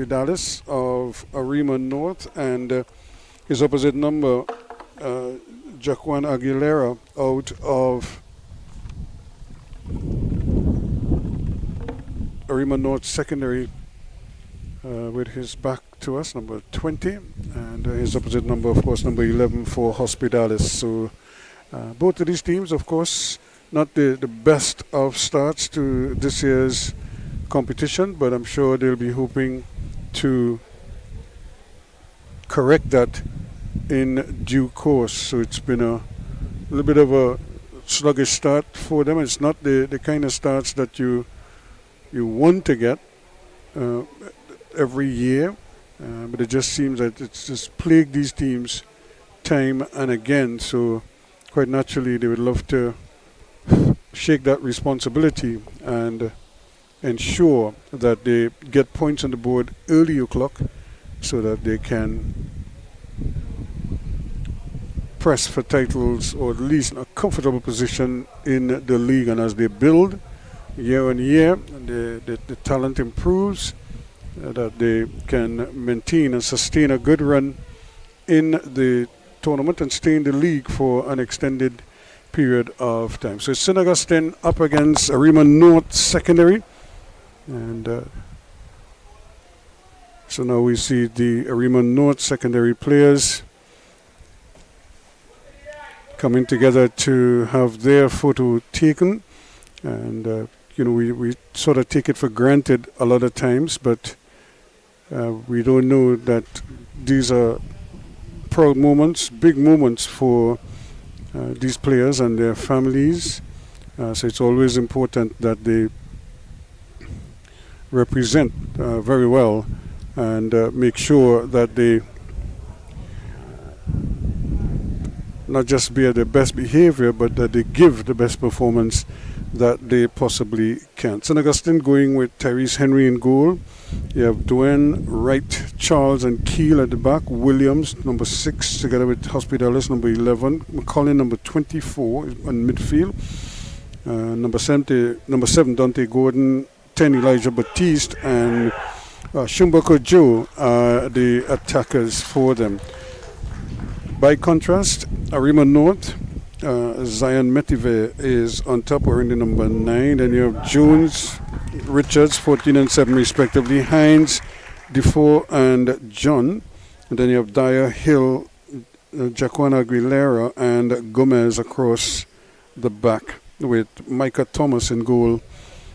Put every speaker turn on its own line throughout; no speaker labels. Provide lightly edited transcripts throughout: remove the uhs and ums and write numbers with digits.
Hospitalis of Arima North, and his opposite number, Jaquan Aguilera, out of Arima North Secondary, with his back to us, number 20, and his opposite number, of course, number 11 for Hospitalis. So both of these teams, of course, not the best of starts to this year's competition, but I'm sure they'll be hoping to correct that in due course. So it's been a little bit of a sluggish start for them. It's not the kind of starts that you want to get every year, but it just seems that it's just plagued these teams time and again. So quite naturally they would love to shake that responsibility and ensure that they get points on the board early o'clock so that they can press for titles, or at least a comfortable position in the league. And as they build year on year, the talent improves, that they can maintain and sustain a good run in the tournament and stay in the league for an extended period of time. So Synagugustine up against Arima North Secondary, and so now we see the Arima North Secondary players coming together to have their photo taken, and we sort of take it for granted a lot of times, but we don't know that these are proud moments, big moments for these players and their families. So it's always important that they represent very well and make sure that they not just be at their best behavior, but that they give the best performance that they possibly can. Synagugustine going with Tyrese Henry in goal. You have Dwayne, Wright, Charles and Keel at the back. Williams, number 6, together with Hospitalis, number 11. McCollin, number 24, on midfield. Number 7, Dante Gordon. 10, Elijah Batiste. And Shumboko Joe are the attackers for them. By contrast, Arima North, Zion Metive is on top, wearing the number 9. Then you have Jones, Richards, 14 and 7 respectively, Hines, Defoe and John. And then you have Dyer, Hill, Jaquan Aguilera and Gomez across the back, with Micah Thomas in goal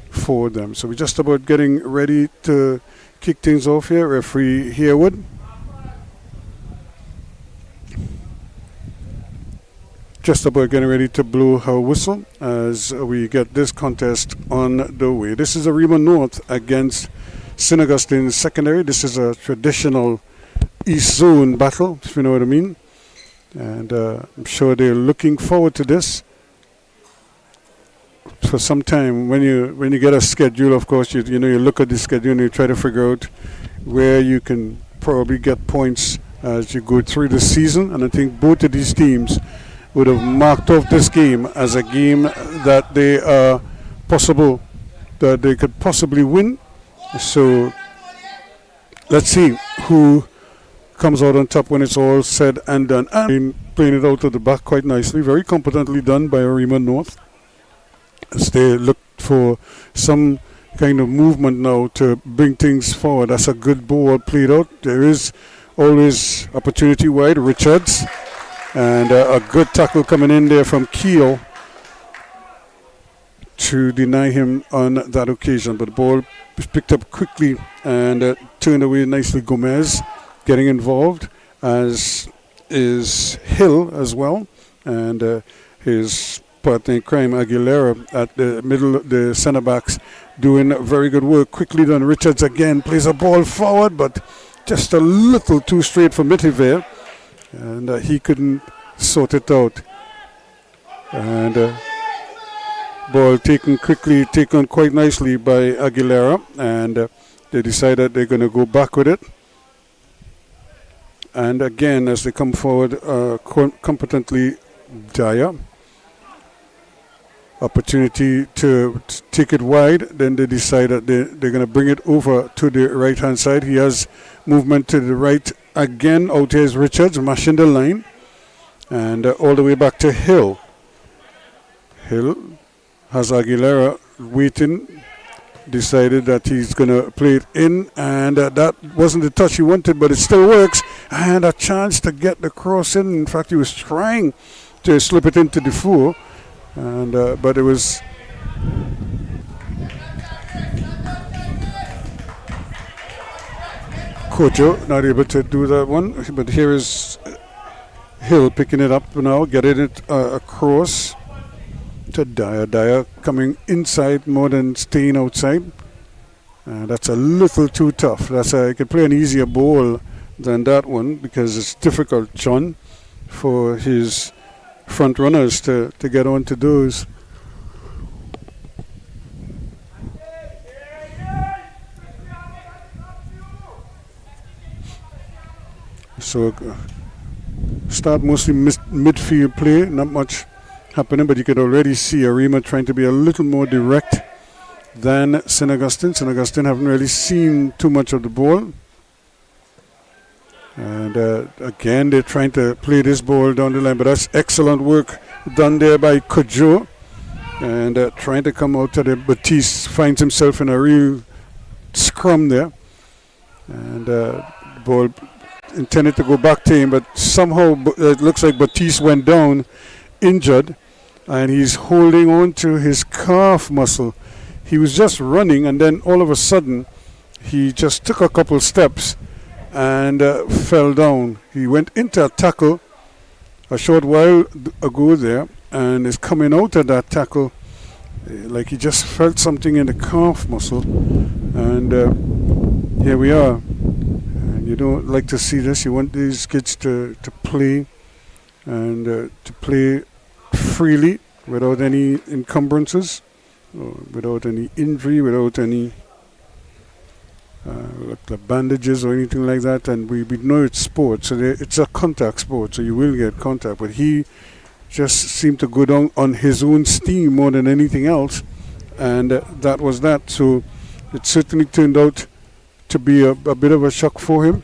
for them. So we're just about getting ready to kick things off here. Referee Harewood. Just about getting ready to blow her whistle as we get this contest on the way. This is Arima North against Synagugustine Secondary. This is a traditional East Zone battle, if you know what I mean. And I'm sure they're looking forward to this for some time. When you get a schedule, of course, you look at the schedule and you try to figure out where you can probably get points as you go through the season. And I think both of these teams would have marked off this game as a game that they could possibly win. So let's see who comes out on top when it's all said and done. And playing it out of the back quite nicely, very competently done by Arima North, as they look for some kind of movement now to bring things forward. That's a good ball played out. There is always opportunity wide. Richards. And a good tackle coming in there from Keel to deny him on that occasion. But the ball was picked up quickly and turned away nicely. Gomez getting involved, as is Hill as well. And his partner in crime, Aguilera, at the middle, the centre backs, doing very good work. Quickly done. Richards again plays a ball forward, but just a little too straight for Mitivere. And he couldn't sort it out. And ball taken quite nicely by Aguilera. And they decided they're going to go back with it. And again, as they come forward, competently Dyer. opportunity to take it wide. Then they decide that they're going to bring it over to the right hand side. He has movement to the right again. Out here is Richards mashing the line, and all the way back to Hill. Hill has Aguilera waiting. Decided that he's going to play it in, and that wasn't the touch he wanted, but it still works. And a chance to get the cross in. In fact, he was trying to slip it into the four, and but it was Kojo not able to do that one. But here is Hill picking it up now, getting it across to Dyer. Dyer coming inside more than staying outside. That's a little too tough. He could play an easier ball than that one, because it's difficult, John, for his front runners to get onto those. So start mostly midfield play, not much happening, but you could already see Arima trying to be a little more direct than Synagugustine. Synagugustine haven't really seen too much of the ball. And again, they're trying to play this ball down the line, but that's excellent work done there by Kojo. And trying to come out to the Batiste, finds himself in a real scrum there. And the ball intended to go back to him, but somehow it looks like Batiste went down injured, and he's holding on to his calf muscle. He was just running, and then all of a sudden he just took a couple steps and fell down. He went into a tackle a short while ago there, and is coming out of that tackle like he just felt something in the calf muscle. And here we are. And you don't like to see this. You want these kids to play, and to play freely without any encumbrances, without any injury, without any like the bandages or anything like that. And we know it's sport, so it's a contact sport, so you will get contact. But he just seemed to go down on his own steam more than anything else, and that was that. So it certainly turned out to be a bit of a shock for him.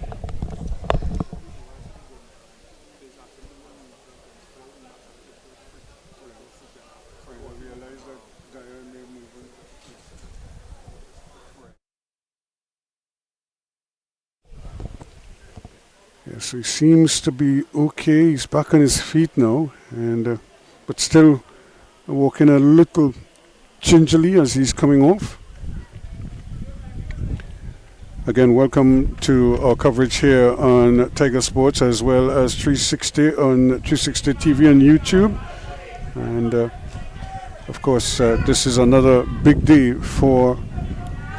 Yes, he seems to be okay. He's back on his feet now, and but still walking a little gingerly as he's coming off. Again, welcome to our coverage here on Tiger Sports, as well as 360 on 360 TV on YouTube. And of course, this is another big day for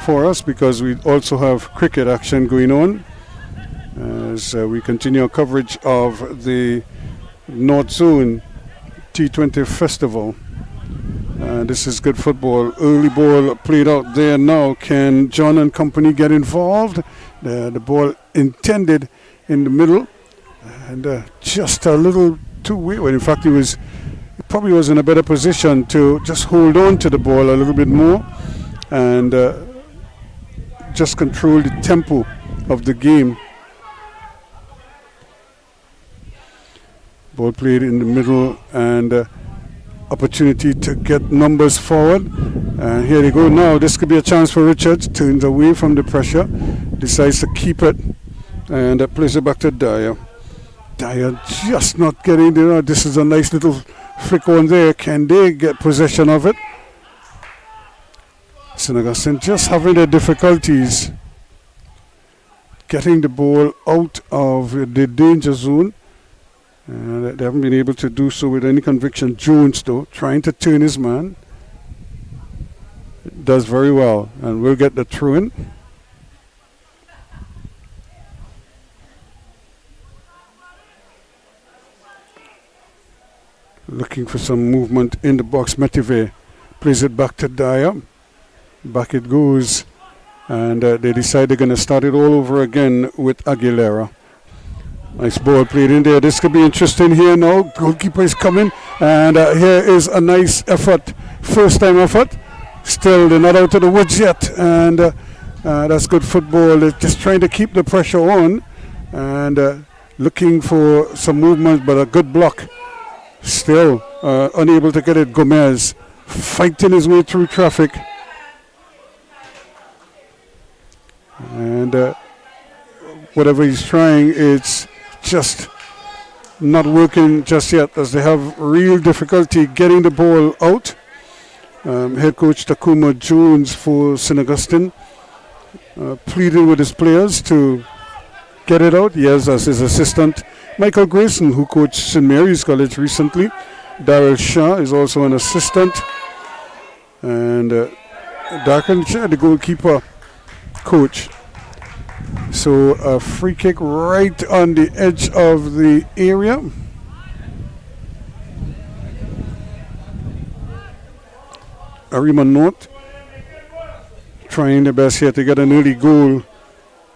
us, because we also have cricket action going on as we continue our coverage of the North Zone T20 Festival. This is good football. Early ball played out there now. Can John and company get involved? The ball intended in the middle, and just a little too wayward. In fact, he probably was in a better position to just hold on to the ball a little bit more and just control the tempo of the game. Ball played in the middle, and opportunity to get numbers forward. And here they go now. This could be a chance for Richards. Turns away from the pressure, decides to keep it, and plays it back to Dyer. Dyer just not getting there. This is a nice little flick on there. Can they get possession of it? Synagugustine just having their difficulties getting the ball out of the danger zone. They haven't been able to do so with any conviction. Jones, though, trying to turn his man. Does very well, and we'll get the throw in. Looking for some movement in the box. Metive plays it back to Dyer. Back it goes, and they decide they're going to start it all over again with Aguilera. Nice ball played in there. This could be interesting here now. Goalkeeper is coming, and here is a nice effort, first time effort. Still, they're not out of the woods yet, and that's good football. They're just trying to keep the pressure on, and looking for some movement, but a good block. Still unable to get it. Gomez fighting his way through traffic, and whatever he's trying, it's just not working just yet, as they have real difficulty getting the ball out. Head coach Takuma Jones for Synagugustine pleading with his players to get it out. He has as his assistant Michael Grayson, who coached St. Mary's College recently. Daryl Shaw is also an assistant, and Darken Shah, the goalkeeper coach. So a free kick right on the edge of the area. Arima North trying their best here to get an early goal.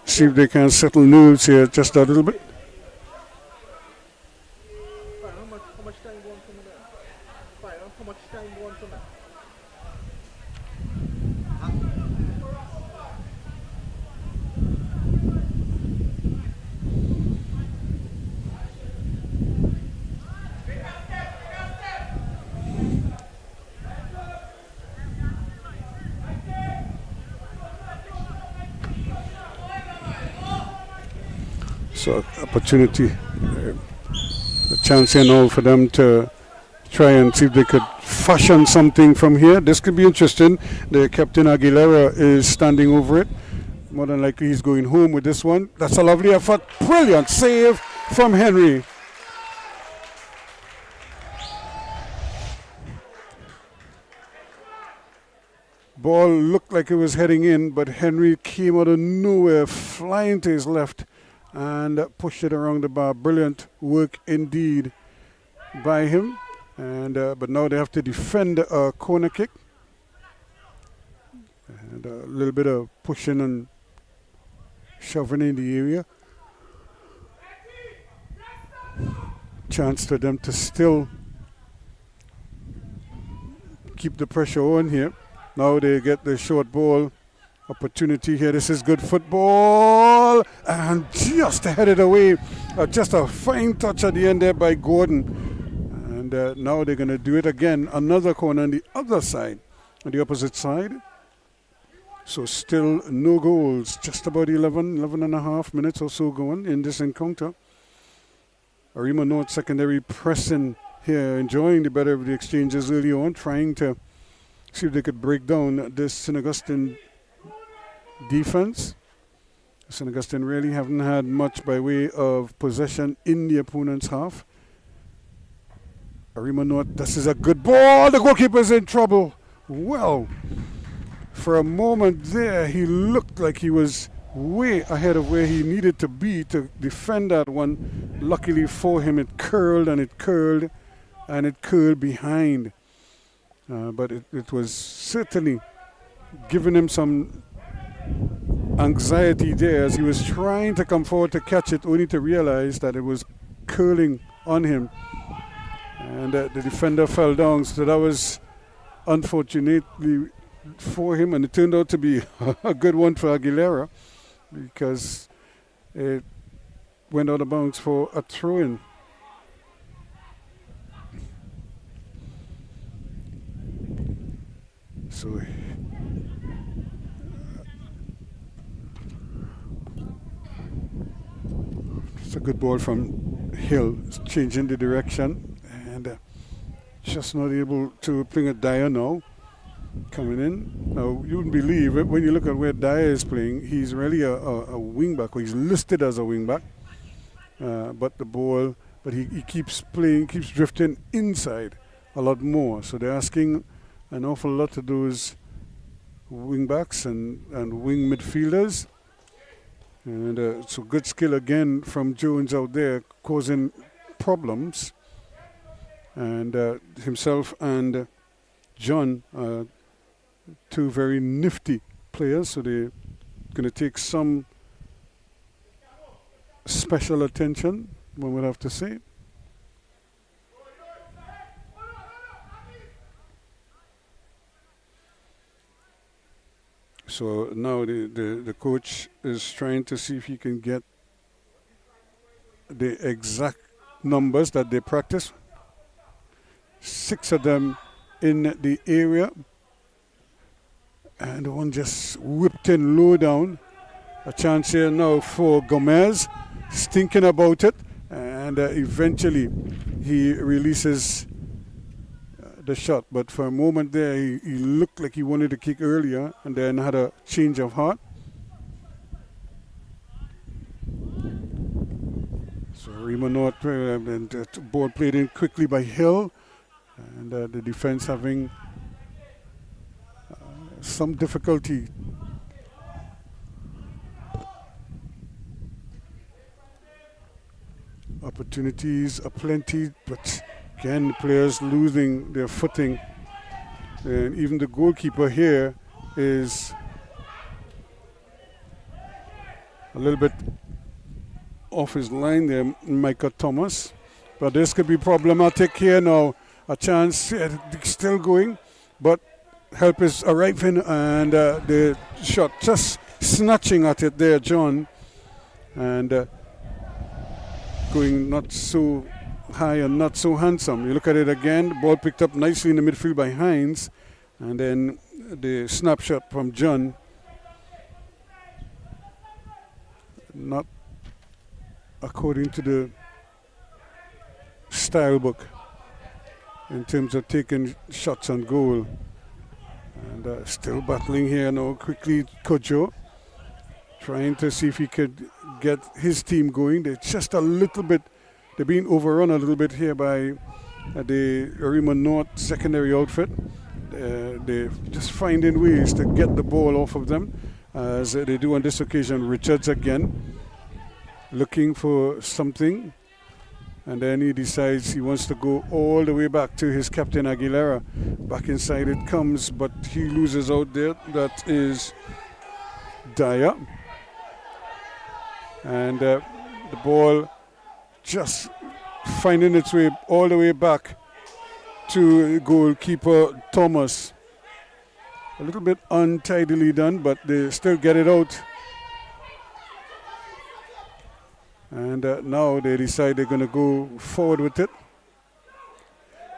See if they can settle nerves here just a little bit.
How much time going from there? How much time going from there?
So opportunity, a chance here now for them to try and see if they could fashion something from here. This could be interesting. The captain Aguilera is standing over it. More than likely he's going home with this one. That's a lovely effort. Brilliant save from Henry. Ball looked like it was heading in, but Henry came out of nowhere, flying to his left, and pushed it around the bar. Brilliant work indeed by him. And but now they have to defend a corner kick. And a little bit of pushing and shoving in the area. Chance for them to still keep the pressure on here. Now they get the short ball opportunity here. This is good football, and just headed away. Just a fine touch at the end there by Gordon. And now they're going to do it again. Another corner on the other side, on the opposite side. So still no goals. Just about 11 and a half minutes or so going in this encounter. Arima North secondary pressing here, enjoying the better of the exchanges early on, trying to see if they could break down this Synagugustine defense. Synagugustine really haven't had much by way of possession in the opponent's half. Arima North, this is a good ball. The goalkeeper's in trouble. Well, for a moment there, he looked like he was way ahead of where he needed to be to defend that one. Luckily for him, it curled and it curled and it curled behind. But it was certainly giving him some anxiety there as he was trying to come forward to catch it, only to realize that it was curling on him. And the defender fell down, so that was unfortunately for him, and it turned out to be a good one for Aguilera because it went out of bounds for a throw-in. So it's a good ball from Hill, changing the direction, and just not able to bring it Dyer now. Coming in. Now, you wouldn't believe it when you look at where Dyer is playing. He's really a wing-back, or he's listed as a wing-back. But he keeps playing, keeps drifting inside a lot more. So they're asking an awful lot to those wing-backs and wing midfielders. And so good skill again from Jones out there, causing problems. And himself and John, two very nifty players, so they're going to take some special attention, one would have to say. So now the coach is trying to see if he can get the exact numbers that they practice. 6 of them in the area, and the one just whipped in low down. A chance here now for Gomez, he's thinking about it, and eventually he releases the shot. But for a moment there, he looked like he wanted to kick earlier, and then had a change of heart. So Arima North, and the ball played in quickly by Hill, and the defense having some difficulty. Opportunities are plenty, but again, players losing their footing. And even the goalkeeper here is a little bit off his line there, Micah Thomas. But this could be problematic here now. A chance, still going, but help is arriving, and the shot just snatching at it there, John. And going not so high and not so handsome. You look at it again, the ball picked up nicely in the midfield by Hines, and then the snapshot from John. Not according to the style book in terms of taking shots on goal. And still battling here now, quickly Kojo, trying to see if he could get his team going. They're just a little bit, they're being overrun a little bit here by the Arima North secondary outfit. They're just finding ways to get the ball off of them, as they do on this occasion. Richards again, looking for something, and then he decides he wants to go all the way back to his captain Aguilera. Back inside it comes, but he loses out there. That is Dyer. And the ball just finding its way all the way back to goalkeeper Thomas. A little bit untidily done, but they still get it out. And now they decide they're going to go forward with it.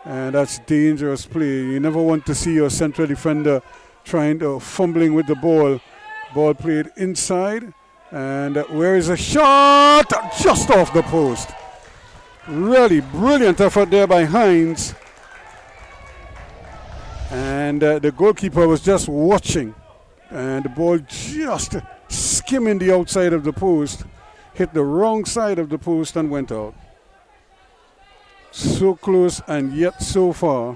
And that's dangerous play. You never want to see your central defender trying to fumbling with the ball. Ball played inside. And where is a shot? Just off the post. Really brilliant effort there by Hines. And the goalkeeper was just watching. And the ball just skimming the outside of the post. Hit the wrong side of the post and went out. So close and yet so far.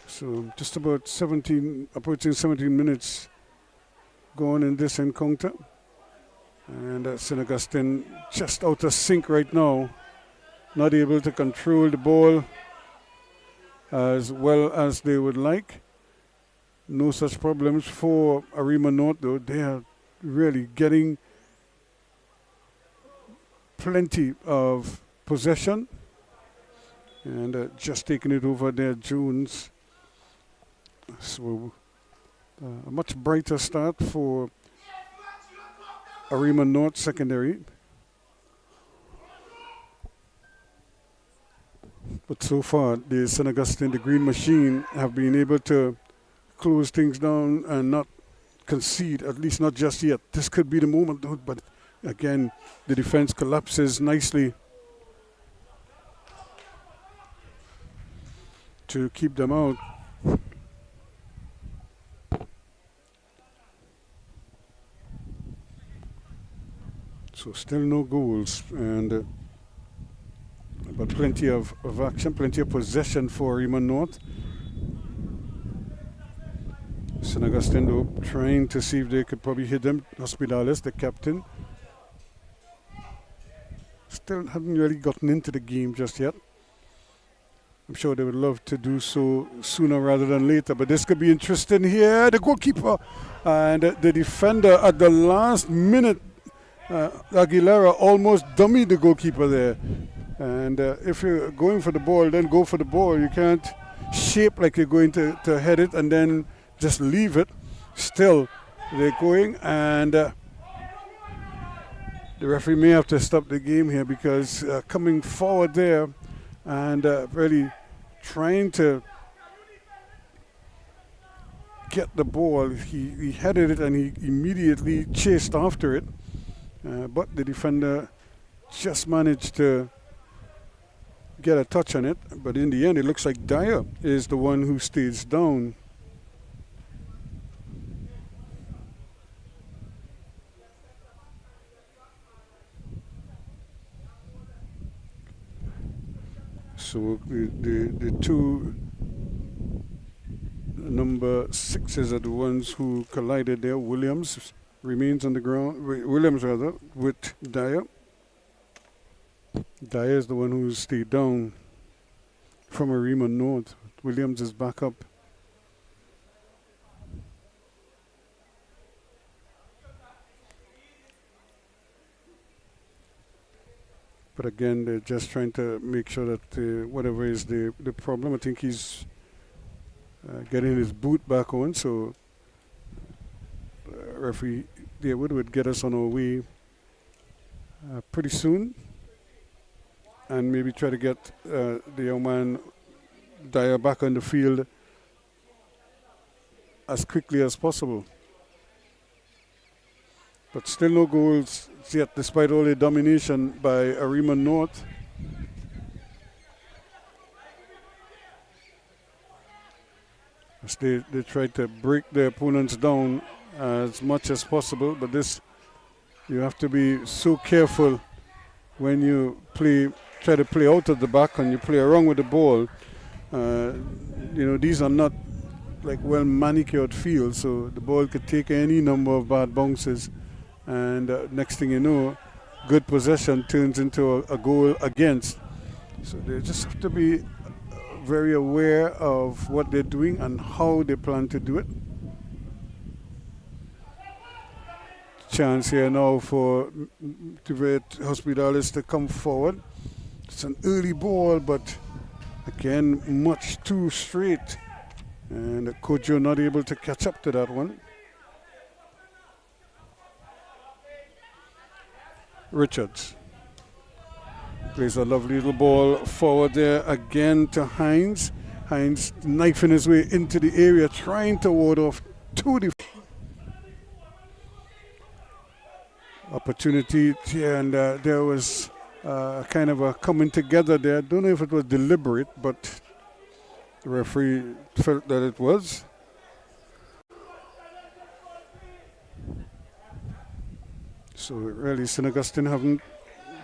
So just about 17, approaching 17 minutes gone in this encounter. And Synagugustine just out of sync right now. Not able to control the ball as well as they would like. No such problems for Arima North, though. They are really getting plenty of possession. And just taking it over there, Jones. So a much brighter start for Arima North secondary. But so far, the Synagugustine, the Green Machine, have been able to close things down and not concede, at least not just yet. This could be the moment, though, but again, the defense collapses nicely to keep them out. So still no goals, and but plenty of action, plenty of possession for Arima North. Synagugustine, though, trying to see if they could probably hit them. Hospitalis, the captain, still haven't really gotten into the game just yet. I'm sure they would love to do so sooner rather than later. But this could be interesting here. The goalkeeper and the defender at the last minute, Aguilera almost dummied the goalkeeper there. And if you're going for the ball, then go for the ball. You can't shape like you're going to head it and then just leave it. Still, they're going, and the referee may have to stop the game here because coming forward there and really trying to get the ball, he headed it and he immediately chased after it. But the defender just managed to get a touch on it. But in the end, it looks like Dyer is the one who stays down. So the two number 6s are the ones who collided there. Williams remains on the ground. Williams rather, with Dyer. Dyer is the one who stayed down from Arima North. Williams is back up. But again, they're just trying to make sure that whatever is the problem, I think he's getting his boot back on. So referee David would get us on our way pretty soon. And maybe try to get the young man Dyer back on the field as quickly as possible. But still no goals yet, despite all the domination by Arima North. As they tried to break their opponents down as much as possible, but this, you have to be so careful when you try to play out of the back and you play around with the ball. These are not like well manicured fields, so the ball could take any number of bad bounces, and next thing you know, good possession turns into a goal against. So they just have to be very aware of what they're doing and how they plan to do it. Chance here now for Hospitales to come forward. It's an early ball, but again, much too straight. And Kojo not able to catch up to that one. Richards plays a lovely little ball forward there again to Hines. Hines knifing his way into the area, trying to ward off two opportunity here, and there was kind of a coming together there. I don't know if it was deliberate, but the referee felt that it was. So really, Synagugustine haven't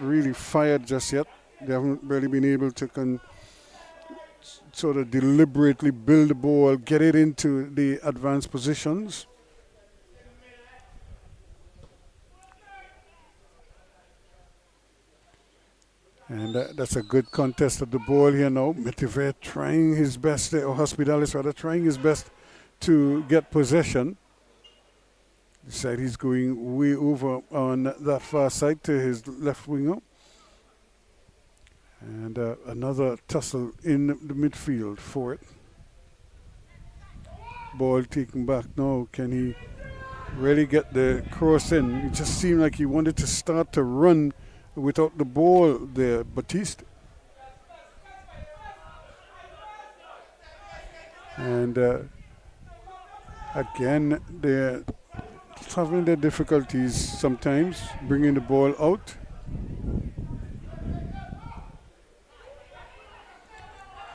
really fired just yet. They haven't really been able to sort of deliberately build the ball, get it into the advanced positions. And that's a good contest of the ball here now. Midfield trying his best, or Hospitales rather, trying his best to get possession. Decide he's going way over on that far side to his left winger. And another tussle in the midfield for it. Ball taken back now. Can he really get the cross in? It just seemed like he wanted to start to run without the ball there, Batiste. And again, they're having their difficulties sometimes bringing the ball out.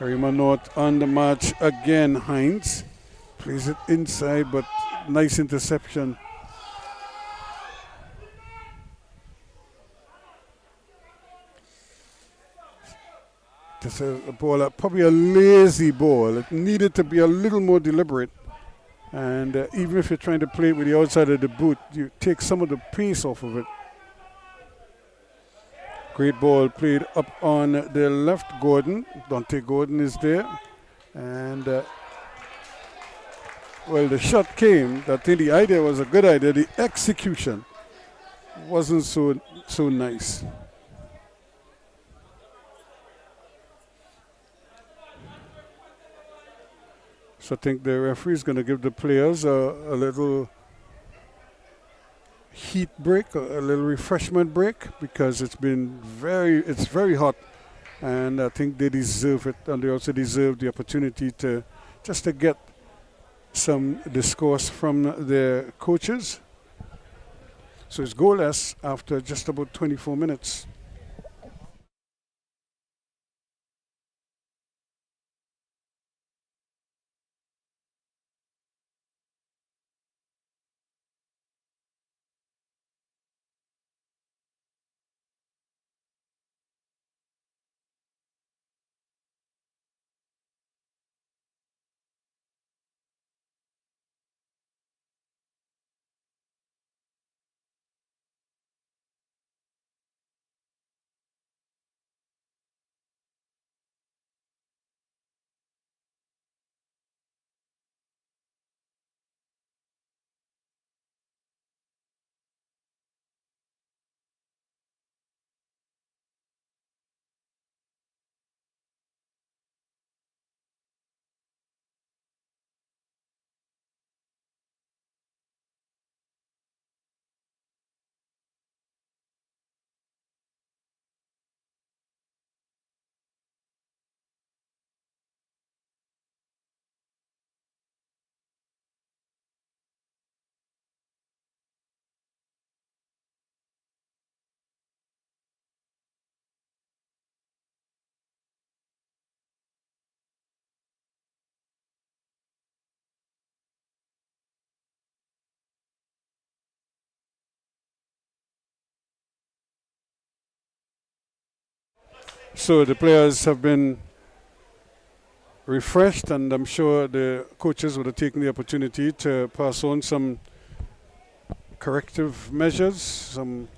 Arima North on the march again. Hines plays it inside, but nice interception. This is a ball, probably a lazy ball. It needed to be a little more deliberate. And even if you're trying to play it with the outside of the boot, you take some of the pace off of it. Great ball played up on the left. Dante Gordon is there. And, well, the shot came. I think the idea was a good idea. The execution wasn't so nice. So I think the referee is going to give the players a little heat break, a little refreshment break, because it's very hot, and I think they deserve it, and they also deserve the opportunity to get some discourse from their coaches. So it's goalless after just about 24 minutes. So the players have been refreshed, and I'm sure the coaches would have taken the opportunity to pass on some corrective measures, some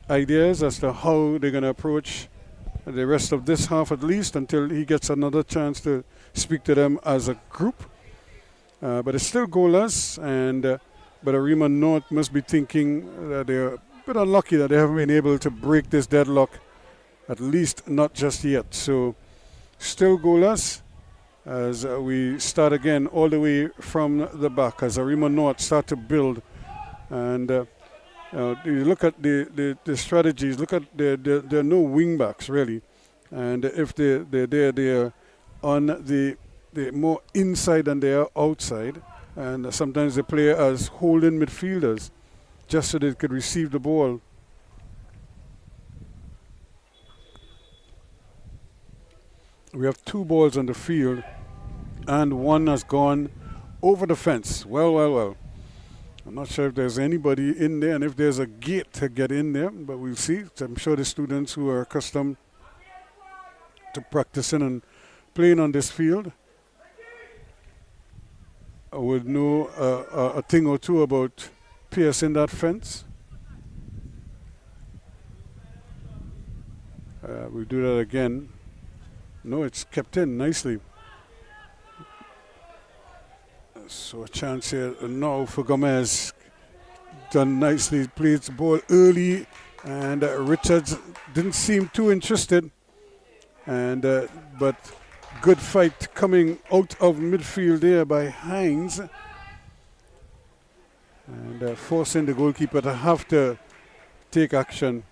ideas as to how they're going to approach the rest of this half, at least until he gets another chance to speak to them as a group. But it's still goalless, and but Arima North must be thinking that they're a bit unlucky that they haven't been able to break this deadlock, at least not just yet. So still goalless as we start again all the way from the back as Arima North start to build. And you look at the strategies, look at there are no wing backs really. And if they're on the more inside than they are outside. And sometimes they play as holding midfielders just so they could receive the ball. We have 2 balls on the field, and one has gone over the fence. Well. I'm not sure if there's anybody in there, and if there's a gate to get in there, but we'll see. I'm sure the students who are accustomed to practicing and playing on this field would know a thing or two about piercing that fence. We'll do that again. No, it's kept in nicely. So a chance here now for Gomez. Done nicely, played the ball early, and Richards didn't seem too interested. And but good fight coming out of midfield there by Hines, and forcing the goalkeeper to have to take action.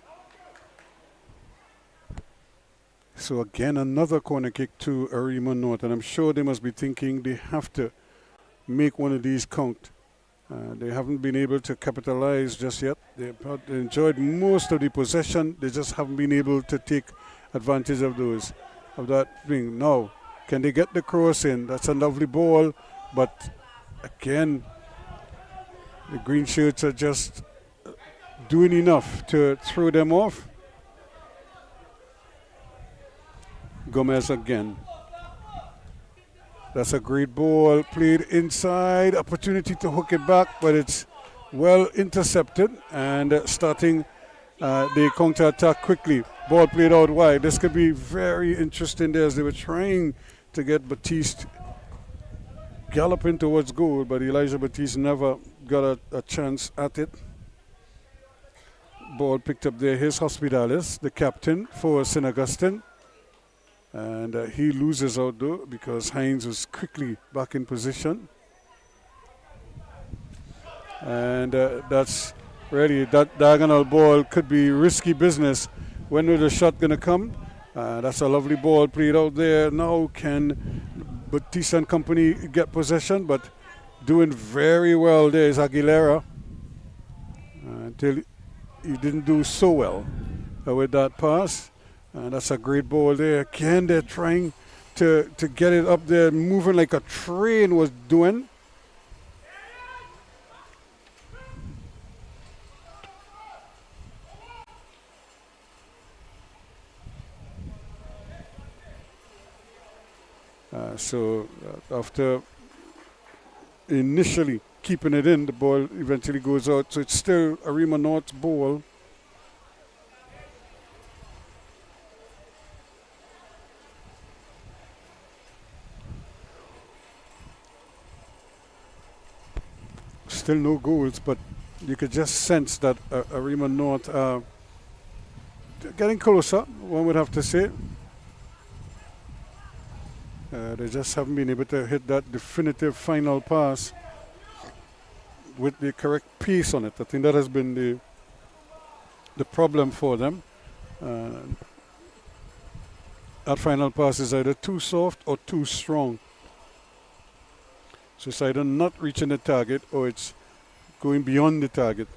So again, another corner kick to Arima North, and I'm sure they must be thinking they have to make one of these count. They haven't been able to capitalize just yet. They enjoyed most of the possession. They just haven't been able to take advantage of that thing. Now, can they get the cross in? That's a lovely ball, but again, the green shirts are just doing enough to throw them off. Gomez again. That's a great ball, played inside, opportunity to hook it back, but it's well intercepted, and starting they counter attack quickly. Ball played out wide. This could be very interesting there as they were trying to get Batiste galloping towards goal, but Elijah Batiste never got a chance at it. Ball picked up there. Here's Hospitalis, the captain for Synagugustine. And he loses out though because Hines was quickly back in position. And that's really, that diagonal ball could be risky business. When is the shot going to come? That's a lovely ball played out there. Now can Batiste and company get possession, but doing very well there is Aguilera. Until he didn't do so well with that pass. And that's a great ball there. Again, they're trying to get it up there, moving like a train was doing. So after initially keeping it in, the ball eventually goes out. So it's still Arima North's ball. Still no goals, but you could just sense that Arima North getting closer, one would have to say. They just haven't been able to hit that definitive final pass with the correct pace on it. I think that has been the problem for them. That final pass is either too soft or too strong. So it's either not reaching the target or it's going beyond the target.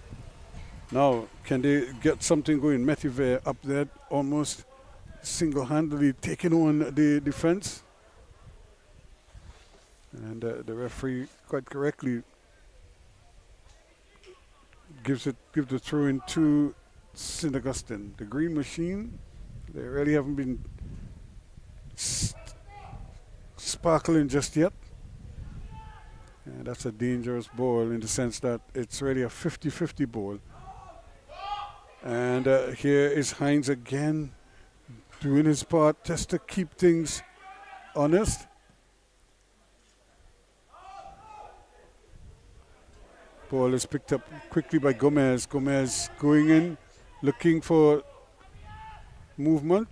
Now, can they get something going? Metiver up there almost single-handedly taking on the defense. And the referee quite correctly gives the throw in to Synagugustine. The green machine, they really haven't been sparkling just yet. And that's a dangerous ball in the sense that it's really a 50-50 ball. And here is Hines again doing his part just to keep things honest. Ball is picked up quickly by Gomez. Gomez going in, looking for movement.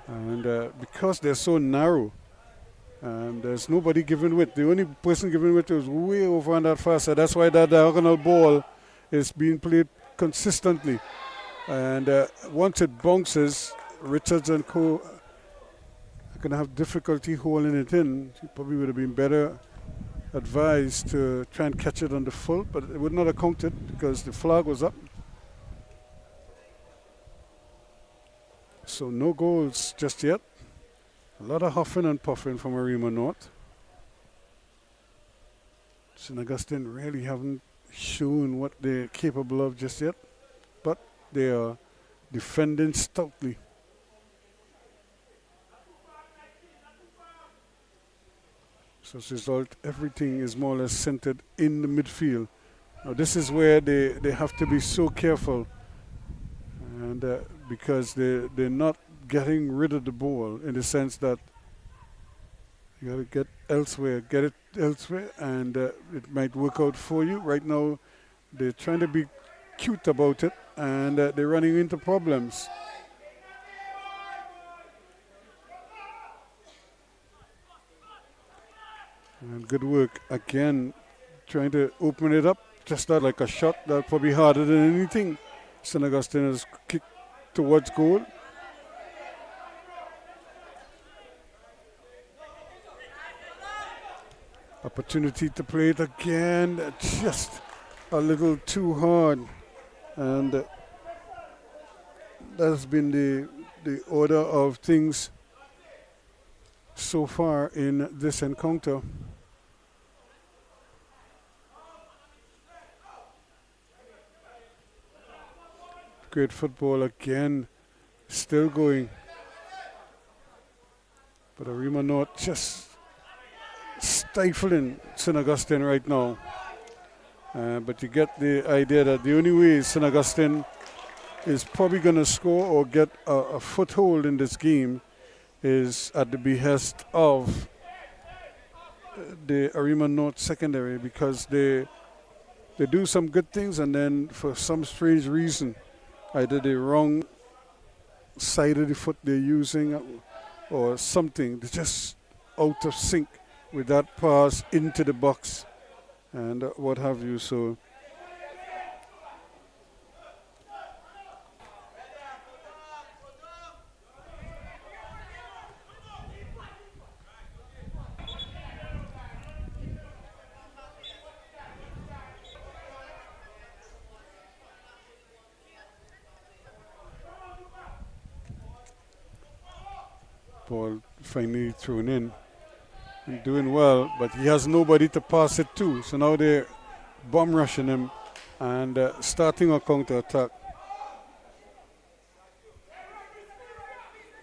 And because they're so narrow, there's nobody giving width. The only person giving width is way over on that far side. That's why that diagonal ball is being played consistently. And once it bounces, Richards and co are going to have difficulty holding it in. He probably would have been better advised to try and catch it on the full, but it would not have counted because the flag was up. So no goals just yet. A lot of huffing and puffing from Arima North. Synagugustine really haven't shown what they're capable of just yet, but they are defending stoutly. So as a result, everything is more or less centered in the midfield. Now this is where they have to be so careful, and because they're not getting rid of the ball in the sense that you got to get it elsewhere, and it might work out for you. Right now, they're trying to be cute about it, and they're running into problems. And good work again, trying to open it up. Just not like a shot. That's probably harder than anything. Synagugustine has kicked towards goal. Opportunity to play it again, just a little too hard, and that has been the order of things so far in this encounter. Great football again, still going, but Arima North just stifling Synagugustine right now. But you get the idea that the only way Synagugustine is probably going to score or get a foothold in this game is at the behest of the Arima North secondary, because they do some good things and then for some strange reason either the wrong side of the foot they're using or something, they're just out of sync with that pass into the box and what have you. So ball finally thrown in and doing well, but he has nobody to pass it to. So now they're bomb rushing him and starting a counter attack.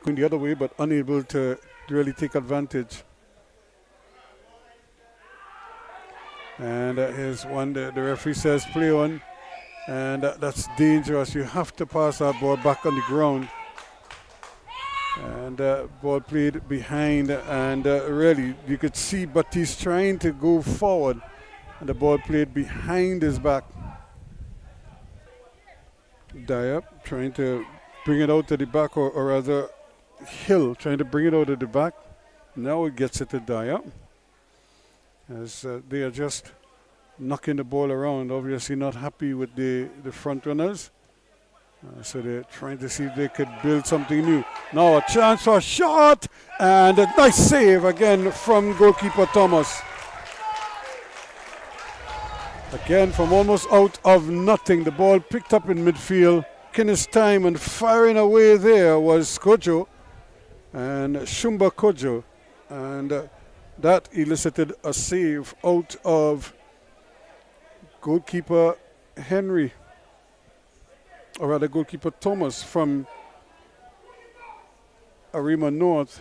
Going the other way, but unable to really take advantage. And here's one the referee says play on, and that's dangerous. You have to pass that ball back on the ground. And ball played behind, and really you could see Batiste trying to go forward, and the ball played behind his back. Diop trying to bring it out to the back, or rather Hill trying to bring it out of the back. Now it gets it to Diop as they are just knocking the ball around, obviously not happy with the front runners. So they're trying to see if they could build something new. Now a chance for a shot, and a nice save again from goalkeeper Thomas. Again from almost out of nothing, the ball picked up in midfield. In his time and firing away there was Kojo, and Shumba Kojo, and that elicited a save out of goalkeeper Henry. Or rather goalkeeper Thomas from Arima North.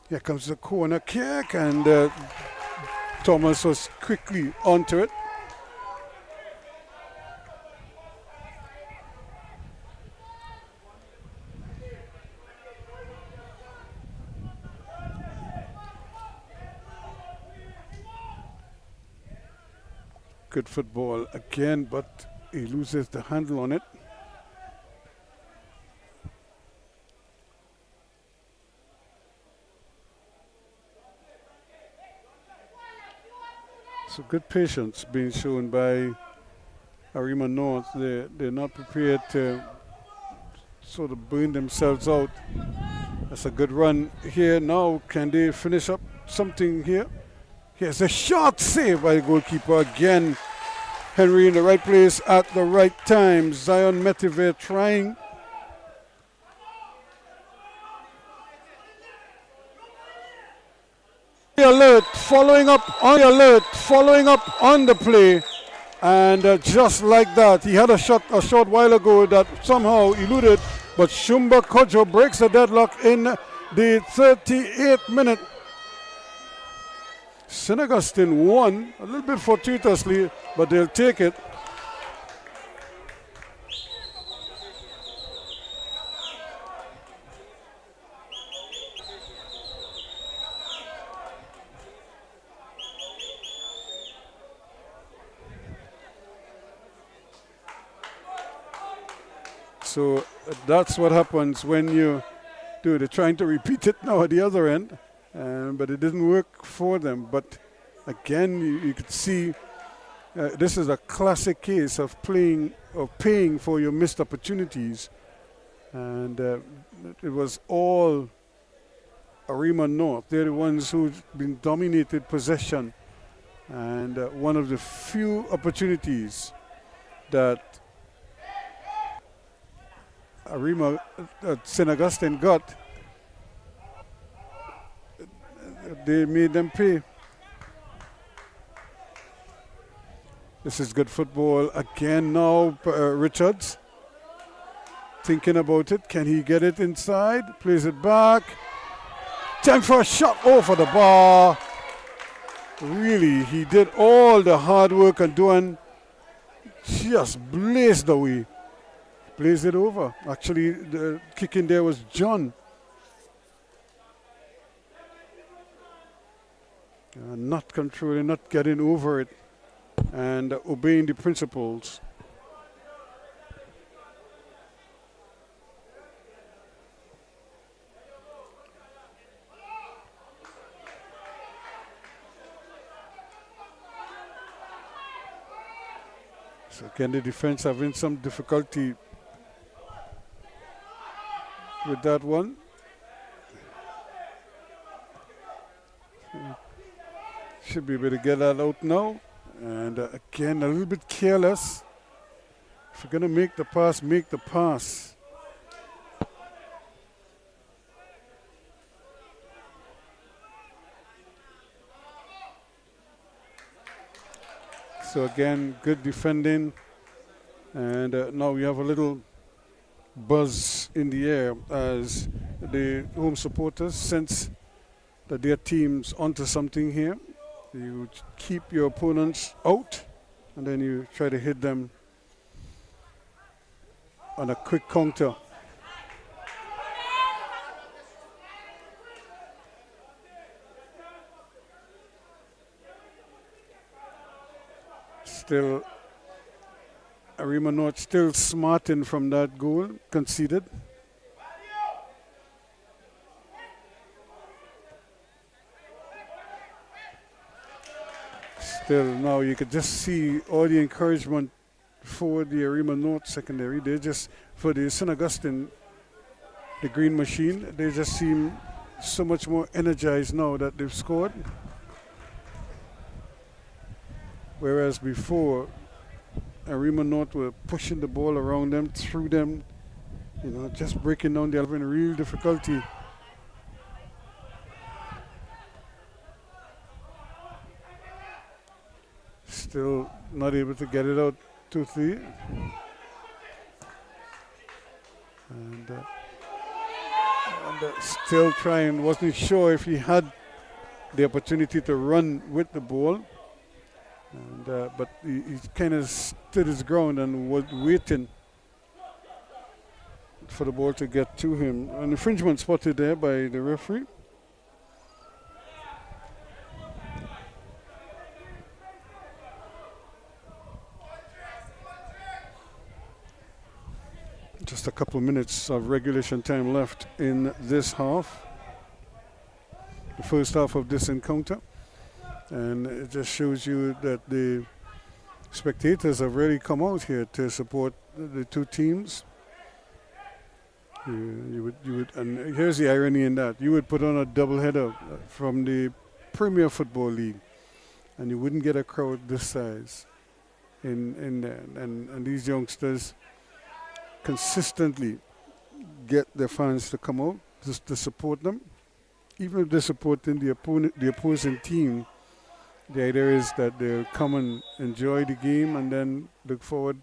Here comes the corner kick, and Thomas was quickly onto it. Good football again, but he loses the handle on it. So good patience being shown by Arima North. They're not prepared to sort of burn themselves out. That's a good run here. Now can they finish up something here? Here's a shot save by the goalkeeper again. Henry in the right place at the right time. Zion Metive trying. Alert, following up on the play, and just like that, he had a short while ago that somehow eluded, but Shumba Kojo breaks the deadlock in the 38th minute. Synagugustine won a little bit fortuitously, but they'll take it. So that's what happens when you do it. They're trying to repeat it now at the other end. But it didn't work for them. But again, you could see this is a classic case of paying for your missed opportunities. And it was all Arima North. They're the ones who've been dominated possession. And one of the few opportunities that Arima Synagugustine got, they made them pay. This is good football again now. Richards thinking about it. Can he get it inside? Plays it back. Time for a shot over the bar. really, he did all the hard work and Duan just blazed away. Blazed it over. Actually, the kick in there was John. Not controlling, not getting over it, and obeying the principles. So again, the defense having some difficulty with that one. Should be able to get that out now. And again, a little bit careless. If you're going to make the pass, make the pass. So again, good defending. And now we have a little buzz in the air as the home supporters sense that their team's onto something here. You keep your opponents out and then you try to hit them on a quick counter. Still, Arima North still smarting from that goal, conceded. Still, now you could just see all the encouragement for the Arima North secondary. They just, for the Synagugustine, the green machine, they just seem so much more energized now that they've scored. Whereas before, Arima North were pushing the ball around them, through them, you know, just breaking down the having real difficulty. Still not able to get it out to 3. And still trying, wasn't sure if he had the opportunity to run with the ball. And, but he kind of stood his ground and was waiting for the ball to get to him. An infringement spotted there by the referee. Just a couple of minutes of regulation time left in this half, the first half of this encounter. And it just shows you that the spectators have really come out here to support the two teams. You would, and here's the irony in that. You would put on a doubleheader from the Premier Football League, and you wouldn't get a crowd this size in there. And these youngsters consistently get their fans to come out just to support them. Even if they're supporting the opposing team, the idea is that they'll come and enjoy the game and then look forward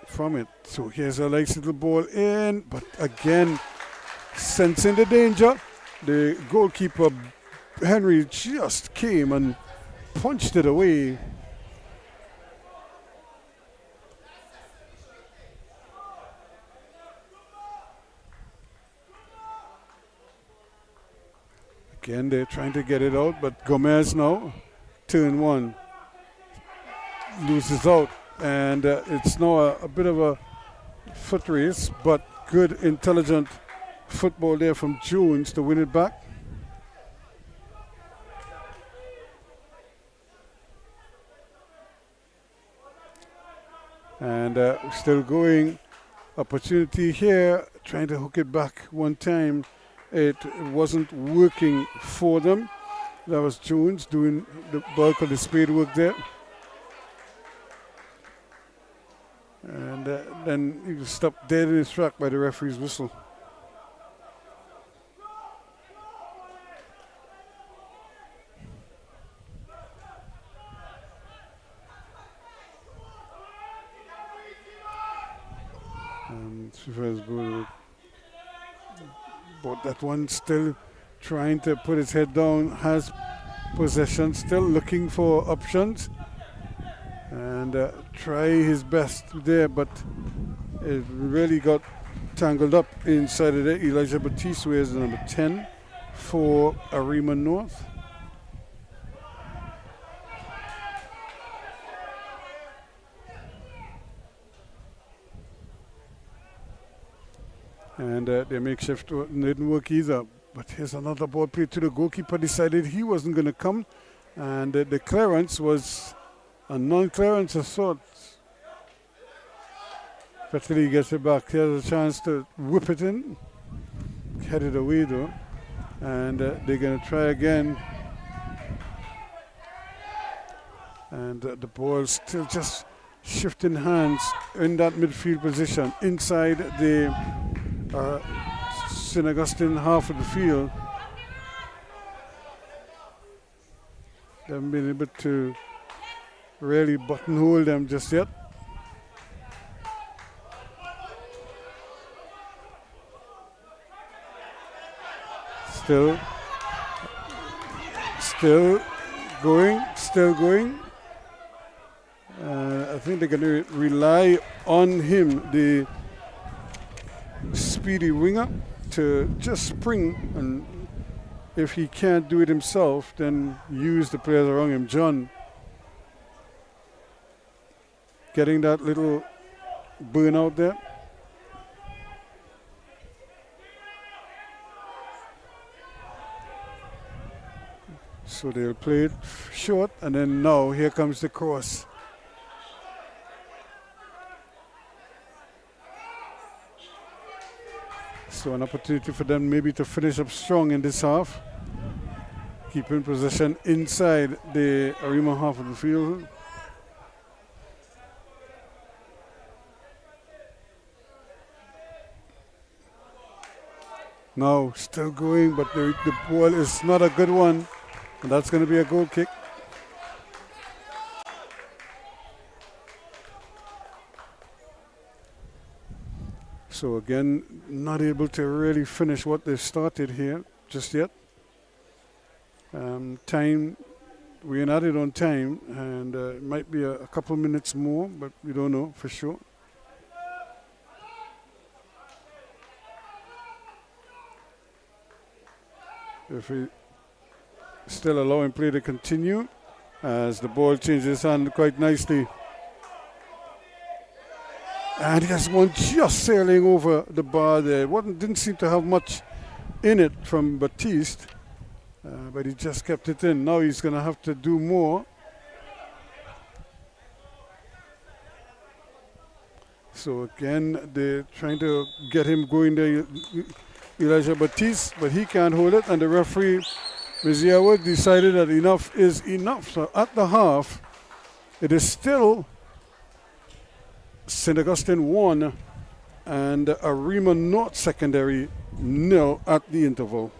from it. So here's a nice little ball in, but again, sensing the danger, the goalkeeper, Henry, just came and punched it away. Again, they're trying to get it out, but Gomez now, turn 1, loses out. And it's now a bit of a foot race, but good, intelligent football there from Jones to win it back. And still going, opportunity here, trying to hook it back one time. It wasn't working for them. That was Jones doing the bulk of the spade work there. And then he was stopped dead in his track by the referee's whistle. And Suarez but that one still trying to put his head down, has possession, still looking for options, and try his best there, but it really got tangled up inside of there. Elijah Batiste wears the number 10 for Arima North. And their makeshift didn't work either. But here's another ball played to the goalkeeper. Decided he wasn't going to come, and the clearance was a non-clearance of sorts. Especially he gets it back. He has a chance to whip it in. Headed away though, and they're going to try again. And the ball still just shifting hands in that midfield position inside the Synagugustine half of the field. They haven't been able to really buttonhole them just yet. Still going. I think they're going to rely on him, the speedy winger, to just spring, and if he can't do it himself, then use the players around him. John getting that little burn out there. So they'll play it short, and then now here comes the cross. So an opportunity for them maybe to finish up strong in this half. Keeping possession inside the Arima half of the field. Now still going, but the ball is not a good one. And that's going to be a goal kick. So again, not able to really finish what they started here just yet. Time, we're not it on time, and it might be a couple minutes more, but we don't know for sure. If we still allowing play to continue as the ball changes hand quite nicely. And he has one just sailing over the bar there. Didn't seem to have much in it from Batiste, but he just kept it in. Now he's going to have to do more. So again, they're trying to get him going there, Elijah Batiste, but he can't hold it, and the referee, Miziawa, decided that enough is enough. So at the half, it is still Synagugustine 1 and Arima North Secondary 0 at the interval.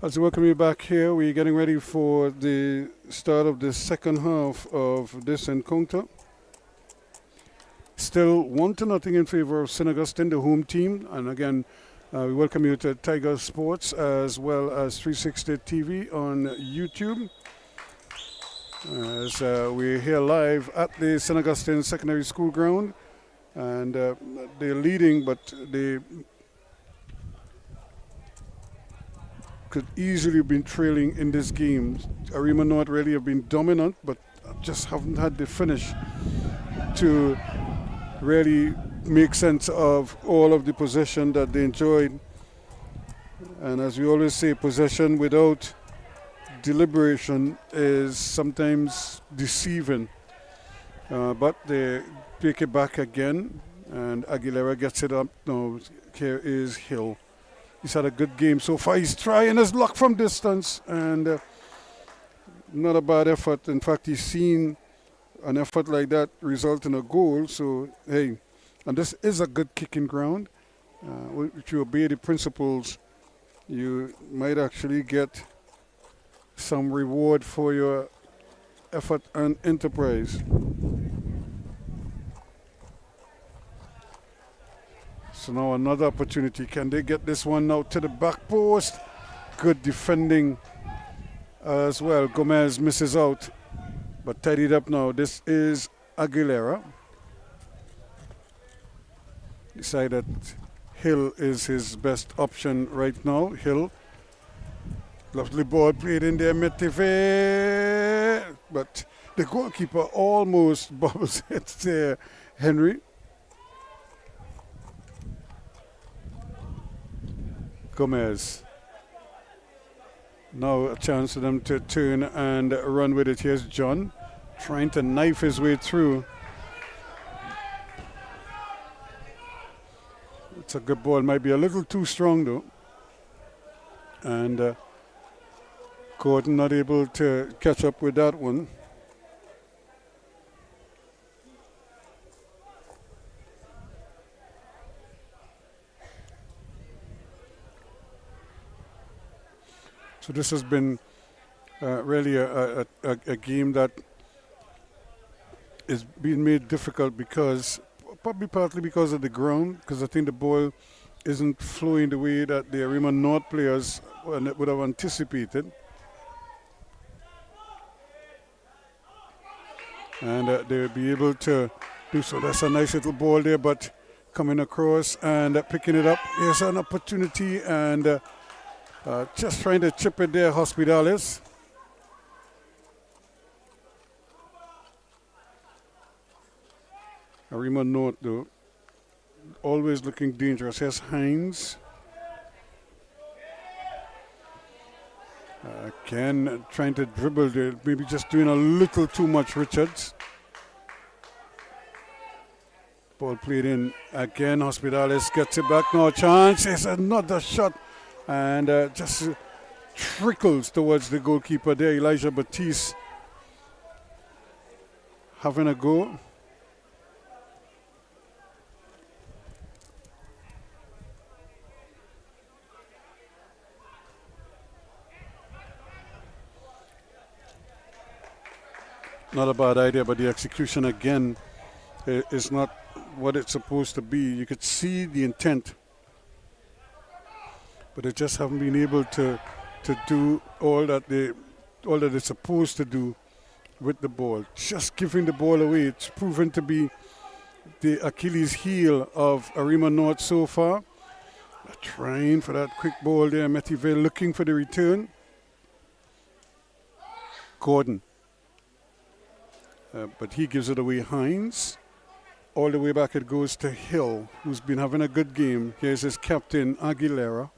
As we welcome you back here, we're getting ready for the start of the second half of this encounter. Still 1-0 in favor of Synagugustine, the home team. And again, we welcome you to Tiger Sports as well as 360 TV on YouTube. As we're here live at the Synagugustine Secondary School ground. And they're leading, but they could easily have been trailing in this game. Arima North really have been dominant, but just haven't had the finish to really make sense of all of the possession that they enjoyed. And as we always say, possession without deliberation is sometimes deceiving. But they take it back again, and Aguilera gets it up. No, here is Hill. He's had a good game so far. He's trying his luck from distance, and not a bad effort. In fact, he's seen an effort like that result in a goal. So, hey, and this is a good kicking ground. If you obey the principles, you might actually get some reward for your effort and enterprise. So now another opportunity. Can they get this one out to the back post? Good defending as well. Gomez misses out, but tidied up now. This is Aguilera. Decided Hill is his best option right now. Hill. Lovely ball played in there, Midfield. But the goalkeeper almost bobbles it there, Henry. Gomez. Now a chance for them to turn and run with it. Here's John trying to knife his way through. It's a good ball. Might be a little too strong though. And Gordon not able to catch up with that one. So this has been really a game that is being made difficult because, probably partly because of the ground, because I think the ball isn't flowing the way that the Arima North players would have anticipated. And they'll be able to do so. That's a nice little ball there, but coming across and picking it up. Here's an opportunity, and just trying to chip it there, Hospitales. Arima North, though, always looking dangerous. Here's Hines. Again, trying to dribble there, maybe just doing a little too much, Richards. Ball played in again. Hospitales gets it back. No chance. It's another shot. And just trickles towards the goalkeeper there. Elijah Batiste having a go. Not a bad idea, but the execution again is not what it's supposed to be. You could see the intent, but they just haven't been able to do all that they're supposed to do with the ball. Just giving the ball away. It's proven to be the Achilles heel of Arima North so far. Trying for that quick ball there. Metiville looking for the return. Gordon. But he gives it away. Hines. All the way back it goes to Hill, who's been having a good game. Here's his captain, Aguilera.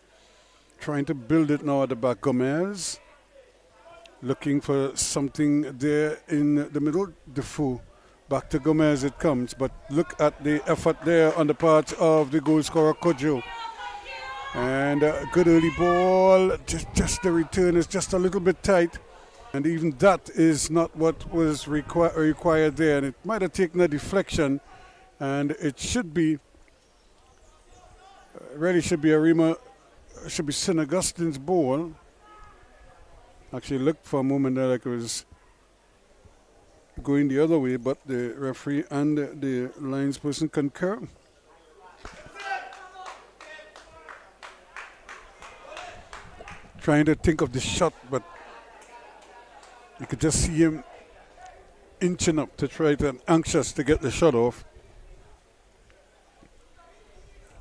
Trying to build it now at the back. Gomez. Looking for something there in the middle. Defoe. Back to Gomez it comes. But look at the effort there on the part of the goal scorer, Kojo. And a good early ball. Just the return is just a little bit tight. And even that is not what was required there. And it might have taken a deflection. And it should be, really should be Arima, should be Synagustine's ball. Actually looked for a moment there like it was going the other way, but the referee and the linesperson concur. Trying to think of the shot, but you could just see him inching up to try to, anxious to get the shot off,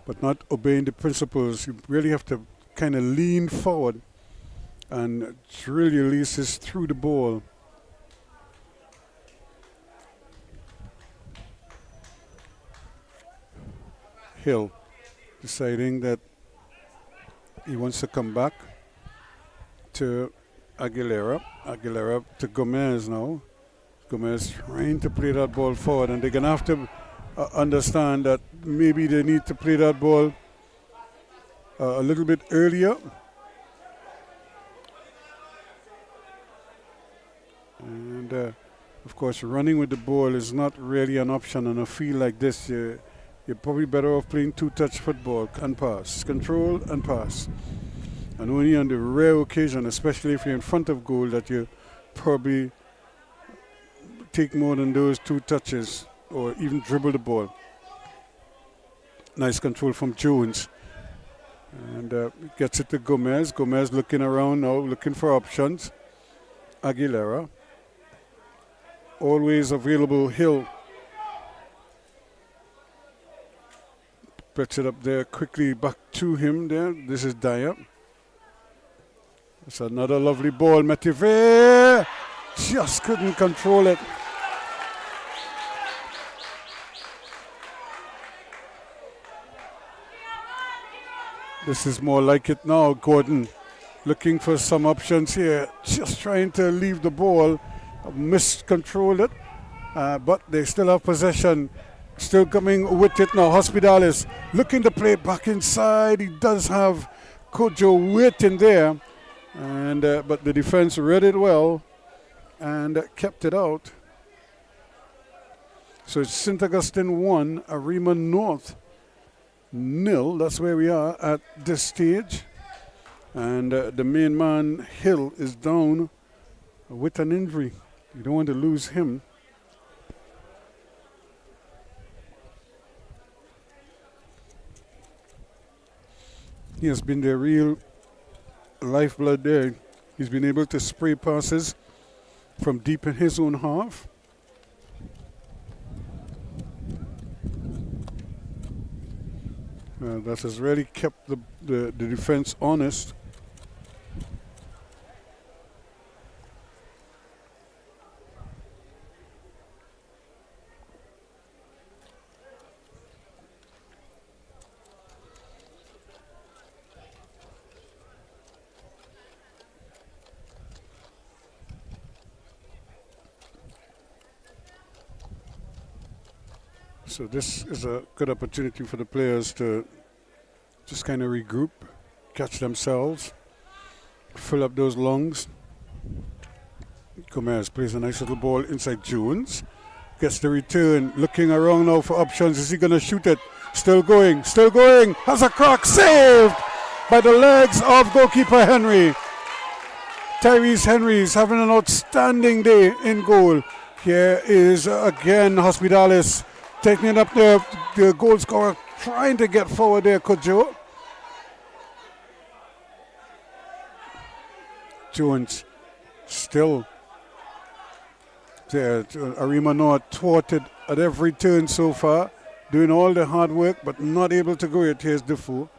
but not obeying the principles. You really have to kind of lean forward and really releases through the ball. Hill deciding that he wants to come back to Aguilera. Aguilera to Gomez now. Gomez trying to play that ball forward, and they're going to have to understand that maybe they need to play that ball a little bit earlier. And of course, running with the ball is not really an option on a field like this. You're probably better off playing two-touch football and pass. Control and pass. And only on the rare occasion, especially if you're in front of goal, that you probably take more than those two touches or even dribble the ball. Nice control from Jones. And gets it to Gomez. Gomez looking around now, looking for options. Aguilera. Always available, Hill. Puts it up there quickly back to him there. This is Dyer. It's another lovely ball. Metive just couldn't control it. This is more like it now. Gordon looking for some options here. Just trying to leave the ball. Miscontrol it. But they still have possession. Still coming with it now. Hospitalis looking to play back inside. He does have Kojo waiting there. And but the defense read it well and kept it out. So it's Synagugustine 1, Arima North 0. That's where we are at this stage. And the main man, Hill, is down with an injury. You don't want to lose him. He has been the real lifeblood there. He's been able to spray passes from deep in his own half. That has really kept the defense honest. So this is a good opportunity for the players to just kind of regroup, catch themselves, fill up those lungs. Gomez plays a nice little ball inside Jones. Gets the return, looking around now for options. Is he going to shoot it? Still going, has a crack, saved by the legs of goalkeeper Henry. Tyrese Henry is having an outstanding day in goal. Here is again Hospitalis taking it up there, the goal scorer trying to get forward there, Kojo. Jones still there. Arima North thwarted at every turn so far, doing all the hard work but not able to go yet. Here's Defoe.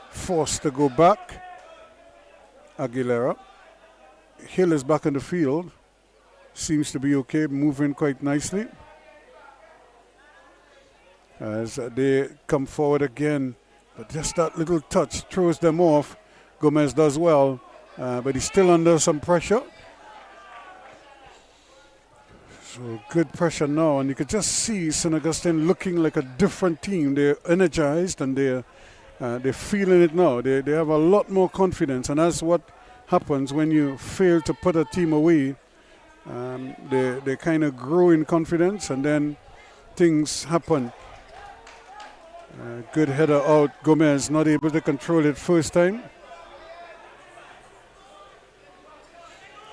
Forced to go back. Aguilera. Hill is back on the field. Seems to be okay, moving quite nicely. As they come forward again, but just that little touch throws them off. Gomez does well, but he's still under some pressure. So good pressure now, and you could just see Synagugustine looking like a different team. They're energized and they're feeling it now. They have a lot more confidence, and that's what happens when you fail to put a team away. They kind of grow in confidence, and then things happen. Good header out. Gomez not able to control it first time.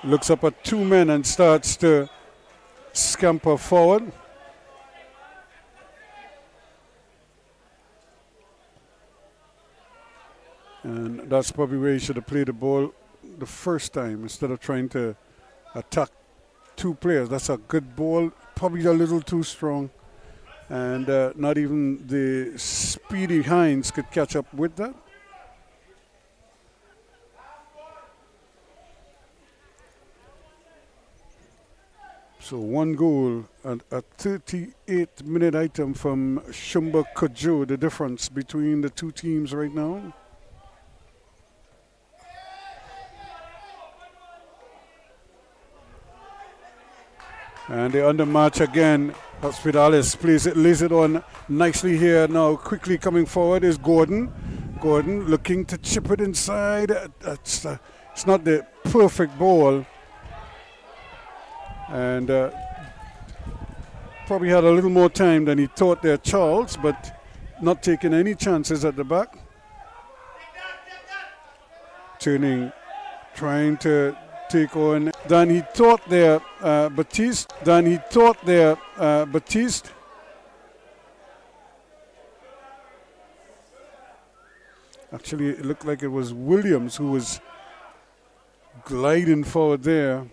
looks up at two men and starts to scamper forward. And that's probably where he should have played the ball the first time instead of trying to attack two players. That's a good ball, probably a little too strong. And not even the speedy Hines could catch up with that. So one goal and a 38-minute item from Shumba Kojo, the difference between the two teams right now. And the undermatch again. Hospitalis lays it on nicely here now. Quickly coming forward is Gordon. Gordon looking to chip it inside. It's not the perfect ball. And probably had a little more time than he thought there, Charles, but not taking any chances at the back. Turning, trying to take on than he thought there, Batiste. Batiste. Actually, it looked like it was Williams who was gliding forward there.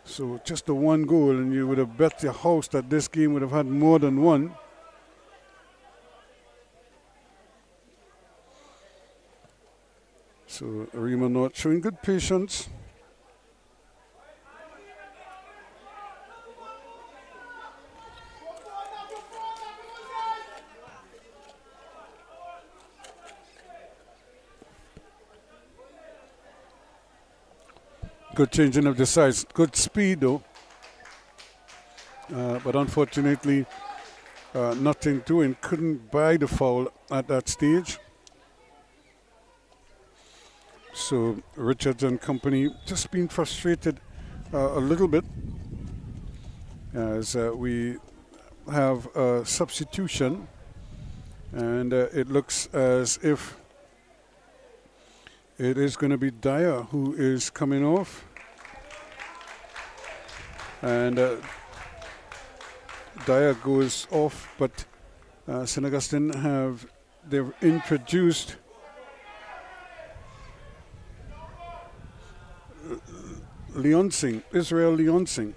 So just the one goal, and you would have bet your house that this game would have had more than one. So Arima North showing good patience. Good changing of the size, good speed though. But unfortunately, nothing doing. Couldn't buy the foul at that stage. So Richards and company just being frustrated a little bit as we have a substitution, and it looks as if it is going to be Dyer who is coming off. And Dyer goes off, but Synagugustine they've introduced Israel Leonsing.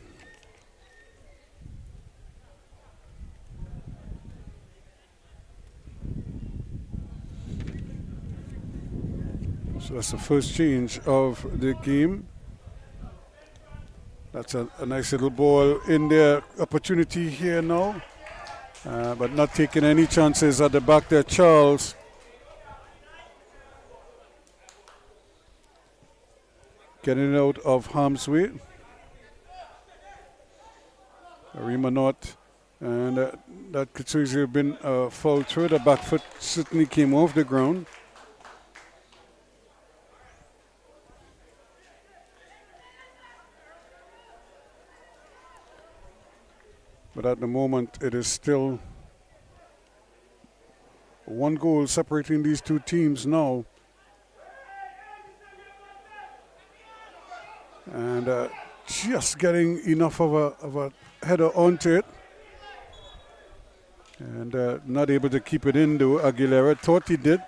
So that's the first change of the game. That's a nice little ball in there. Opportunity here now, but not taking any chances at the back there. Charles. Getting out of harm's way. Arima North, and that could easily have been a foul through. The back foot certainly came off the ground. But at the moment, it is still one goal separating these two teams now. And just getting enough of a header onto it. And not able to keep it in, though. Aguilera thought he did.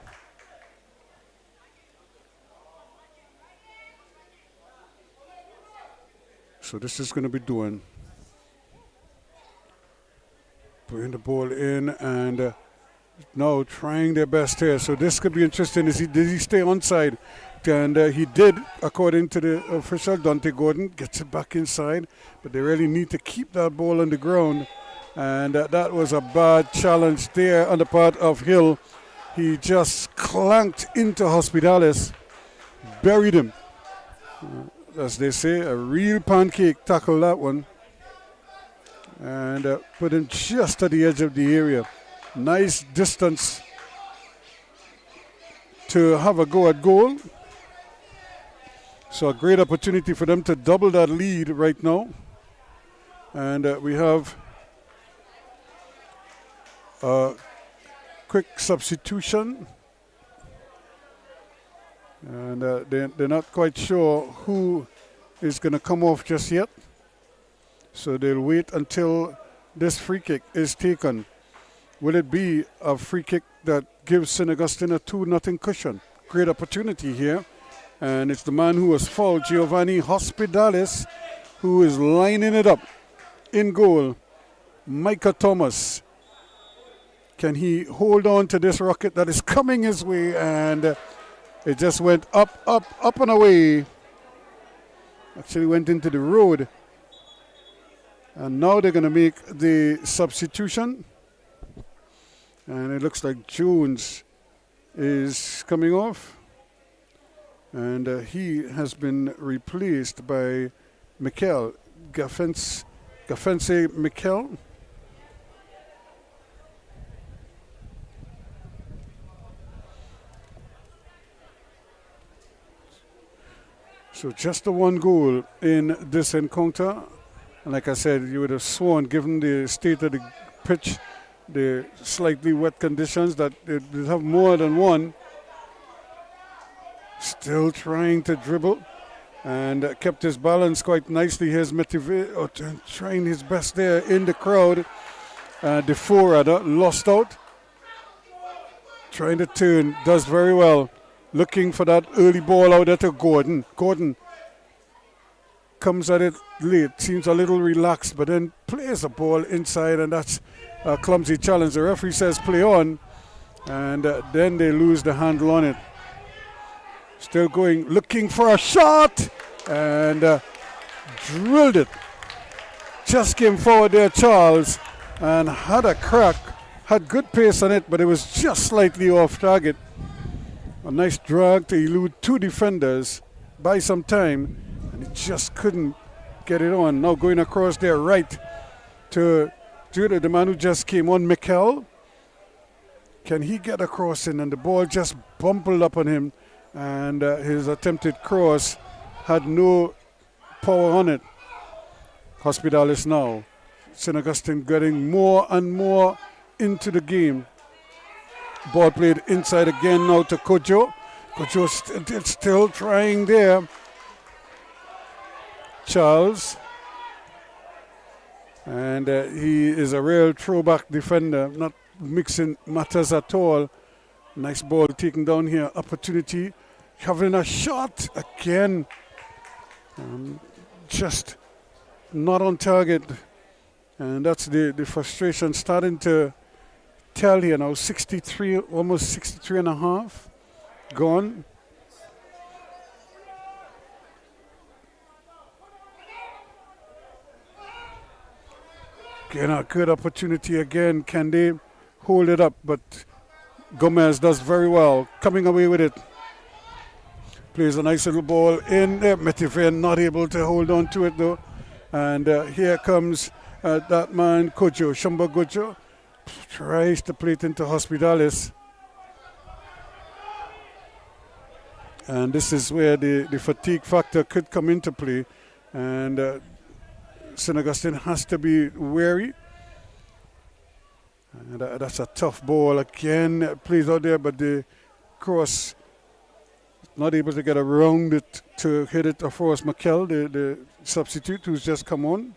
So this is going to be doing. Putting the ball in and now trying their best here. So this could be interesting. Did he stay onside? And he did, according to the official. Dante Gordon gets it back inside, but they really need to keep that ball on the ground. And that was a bad challenge there on the part of Hill. He just clanked into Hospitalis, buried him. As they say, a real pancake tackle that one. And put him just at the edge of the area. Nice distance to have a go at goal. So a great opportunity for them to double that lead right now. And we have a quick substitution. And they're not quite sure who is going to come off just yet. So they'll wait until this free kick is taken. Will it be a free kick that gives Synagugustine a 2-0 cushion? Great opportunity here. And it's the man who was fouled, Giovanni Hospitalis, who is lining it up in goal. Micah Thomas. Can he hold on to this rocket that is coming his way? And it just went up and away. Actually went into the road. And now they're going to make the substitution. And it looks like Jones is coming off. And he has been replaced by Mikel, Gafense Mikel. So just the one goal in this encounter. And like I said, you would have sworn, given the state of the pitch, the slightly wet conditions, that it would have more than one. Still trying to dribble and kept his balance quite nicely. Here's Midfield trying his best there in the crowd. Defoe rather lost out. Trying to turn, does very well. Looking for that early ball out there to Gordon. Gordon comes at it late, seems a little relaxed, but then plays the ball inside, and that's a clumsy challenge. The referee says play on, and then they lose the handle on it. Still going, looking for a shot, and drilled it. Just came forward there, Charles, and had a crack. Had good pace on it, but it was just slightly off target. A nice drag to elude two defenders, buy some time, and it just couldn't get it on. Now going across there right to Judah, the man who just came on, Mikel. Can he get across in? And the ball just bumbled up on him, and his attempted cross had no power on it. Hospitalis now. Synagugustine getting more and more into the game. Ball played inside again now to Kojo. Kojo still trying there. Charles. And he is a real throwback defender, not mixing matters at all. Nice ball taken down here. Opportunity. Having a shot again. Just not on target. And that's the frustration starting to tell here now. 63, almost 63 and a half gone. Again, a good opportunity again. Can they hold it up? But Gomez does very well, coming away with it. Plays a nice little ball in there. Metiven not able to hold on to it though. And here comes that man, Kojo, Shamba Kojo. Tries to play it into Hospitalis. And this is where the fatigue factor could come into play. And Synagugustine has to be wary. And that's a tough ball again. Plays out there, but the cross not able to get around it to hit it. Of course, Mikel, the substitute who's just come on.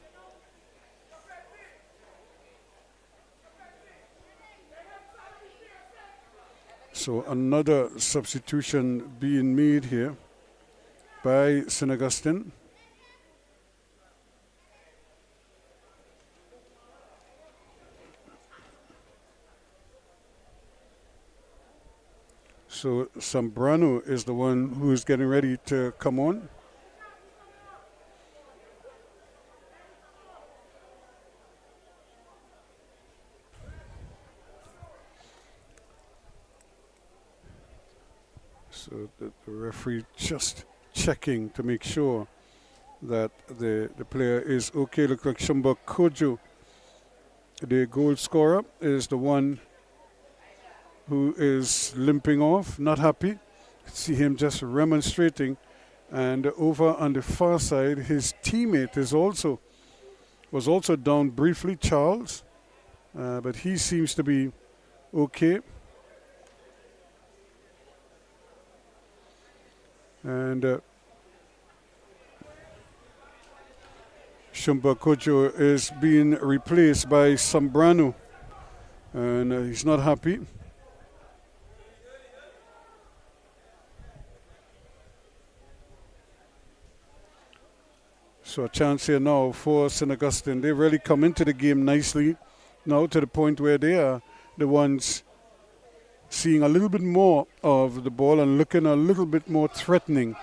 So another substitution being made here by Synagugustine. So Zambrano is the one who is getting ready to come on. So the referee just checking to make sure that the player is okay. Looks like Shamba Kojo, the goal scorer, is the one who is limping off, not happy. See him just remonstrating. And over on the far side, his teammate was also down briefly, Charles, but he seems to be okay. And Shumba Kojo is being replaced by Sambrano, and he's not happy. So a chance here now for Synagugustine. They really come into the game nicely now, to the point where they are the ones seeing a little bit more of the ball and looking a little bit more threatening.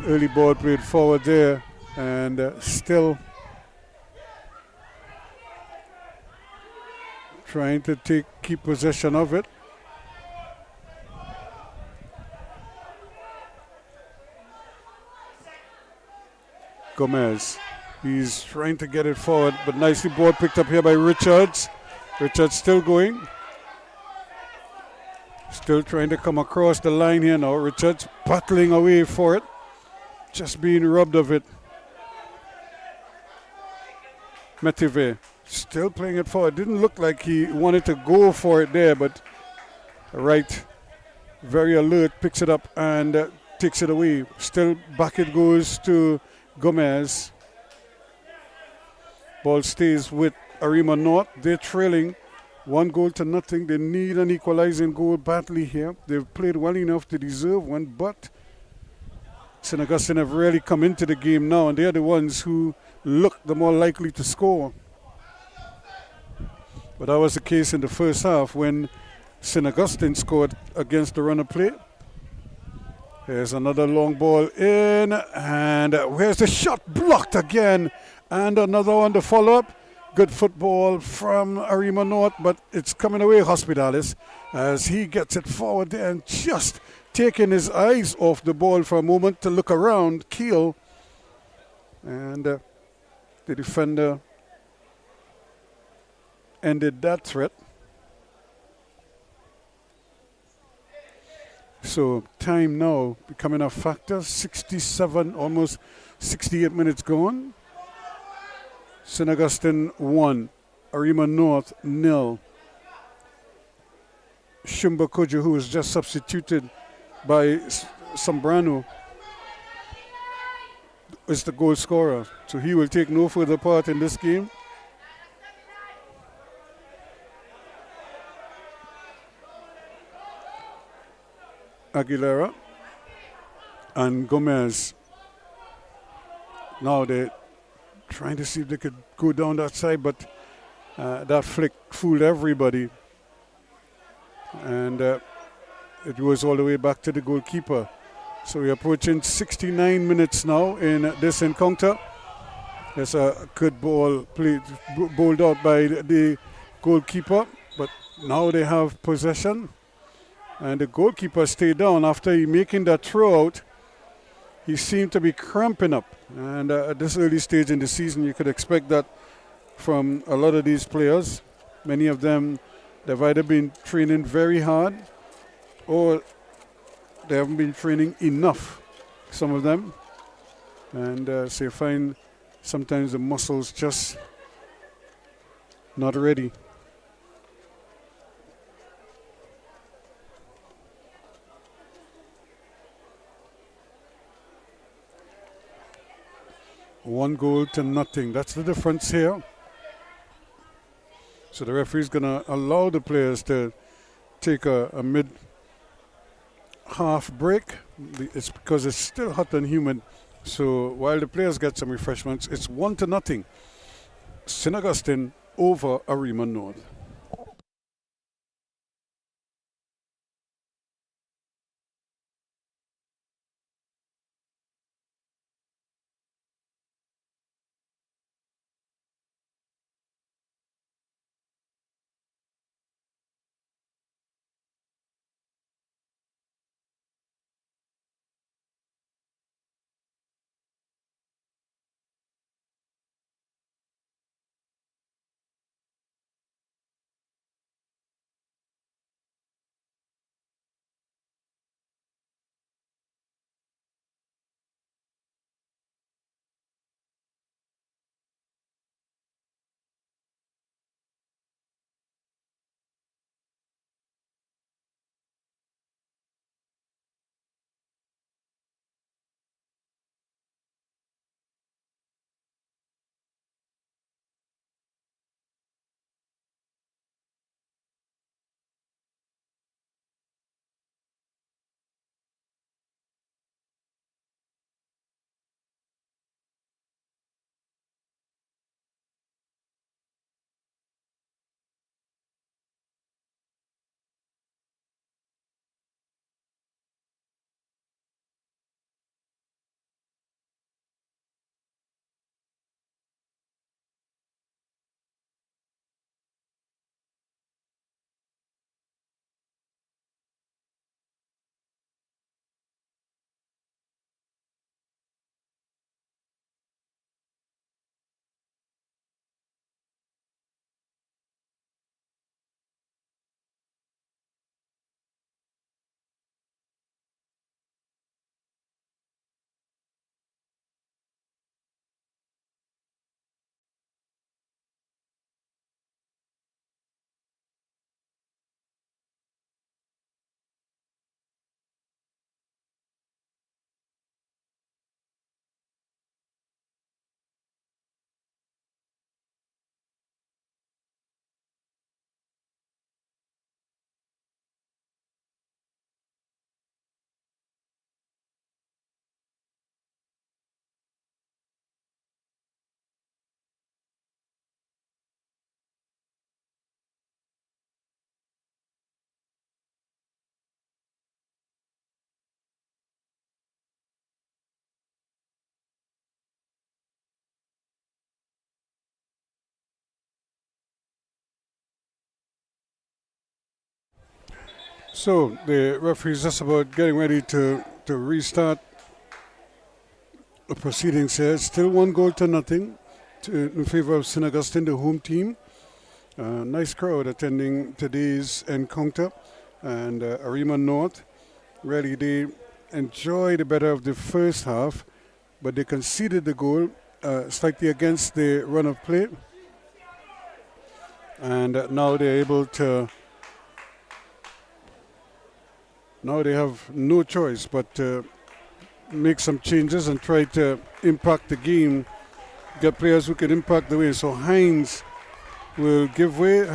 Early ball played forward there, and still trying to keep possession of it. Gomez, he's trying to get it forward, but nicely ball picked up here by Richards. Richards still going. Still trying to come across the line here now. Richards battling away for it. Just being robbed of it. Metive still playing it forward. Didn't look like he wanted to go for it there, but right, very alert, picks it up and takes it away. Still back it goes to Gomez. Ball stays with Arima North. They're trailing 1-0. They need an equalizing goal badly here. They've played well enough to deserve one, but Synagugustine have really come into the game now, and they're the ones who look the more likely to score. But that was the case in the first half when Synagugustine scored against the runner play. Here's another long ball in, and where's the shot? Blocked again, and another one to follow up. Good football from Arima North, but it's coming away Hospitalis as he gets it forward there and just taking his eyes off the ball for a moment to look around. Keel, and the defender ended that threat. So time now becoming a factor. 67, almost 68 minutes gone. Synagugustine 1, Arima North 0. Shumba Kojo, who was just substituted by Sambrano, is the goal scorer. So he will take no further part in this game. Aguilera and Gomez. Now they're trying to see if they could go down that side, but that flick fooled everybody. And it goes all the way back to the goalkeeper. So we're approaching 69 minutes now in this encounter. There's a good ball played, bowled out by the goalkeeper, but now they have possession. And the goalkeeper stayed down after he making that throw out. He seemed to be cramping up. And at this early stage in the season, you could expect that from a lot of these players. Many of them, they've either been training very hard or they haven't been training enough, some of them. And so you find sometimes the muscles just not ready. One goal to nothing. That's the difference here. So the referee's going to allow the players to take a mid-half break. It's because it's still hot and humid. So while the players get some refreshments, it's 1-0. Synagugustine over Arima North. So the referee is just about getting ready to restart the proceedings here. Still 1-0 in favor of Synagugustine, the home team. Nice crowd attending today's encounter. And Arima North, really they enjoyed the better of the first half, but they conceded the goal slightly against the run of play. And now they're able to, now they have no choice but to make some changes and try to impact the game, get players who can impact the way. So Hines will give way.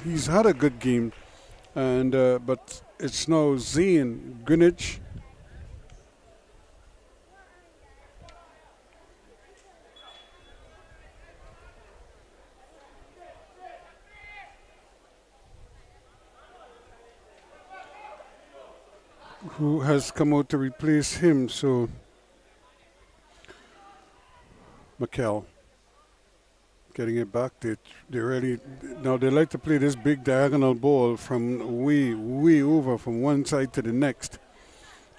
He's had a good game, and but it's now Zane Greenwich. Who has come out to replace him. So McKell getting it back. They really, now they like to play this big diagonal ball from way over from one side to the next.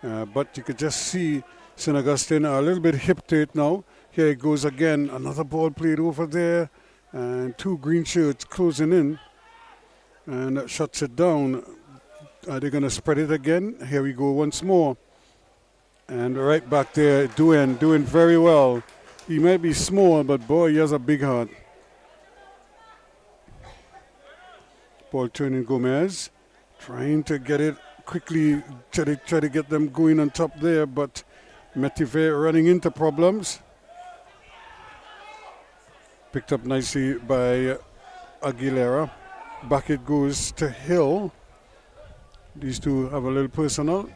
But you could just see Synagugustine are a little bit hip to it now. Here it goes again. Another ball played over there. And two green shirts closing in. And that shuts it down. Are they going to spread it again? Here we go once more. And right back there, doing very well. He might be small, but boy, he has a big heart. Ball turning Gomez. Trying to get it quickly, try to get them going on top there, but Metive running into problems. Picked up nicely by Aguilera. Back it goes to Hill. These two have a little personal.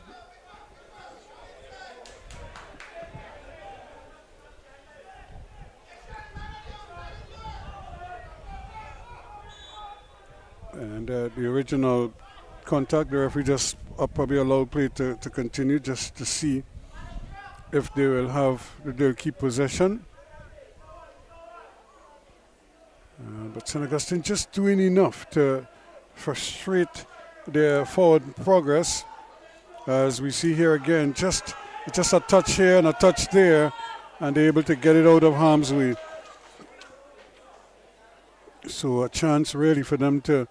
And the original contact, the referee just probably allowed play to continue just to see if they'll keep possession. But Synagugustine just doing enough to frustrate their forward progress, as we see here again, just a touch here and a touch there, and they're able to get it out of harm's way. So a chance really for them to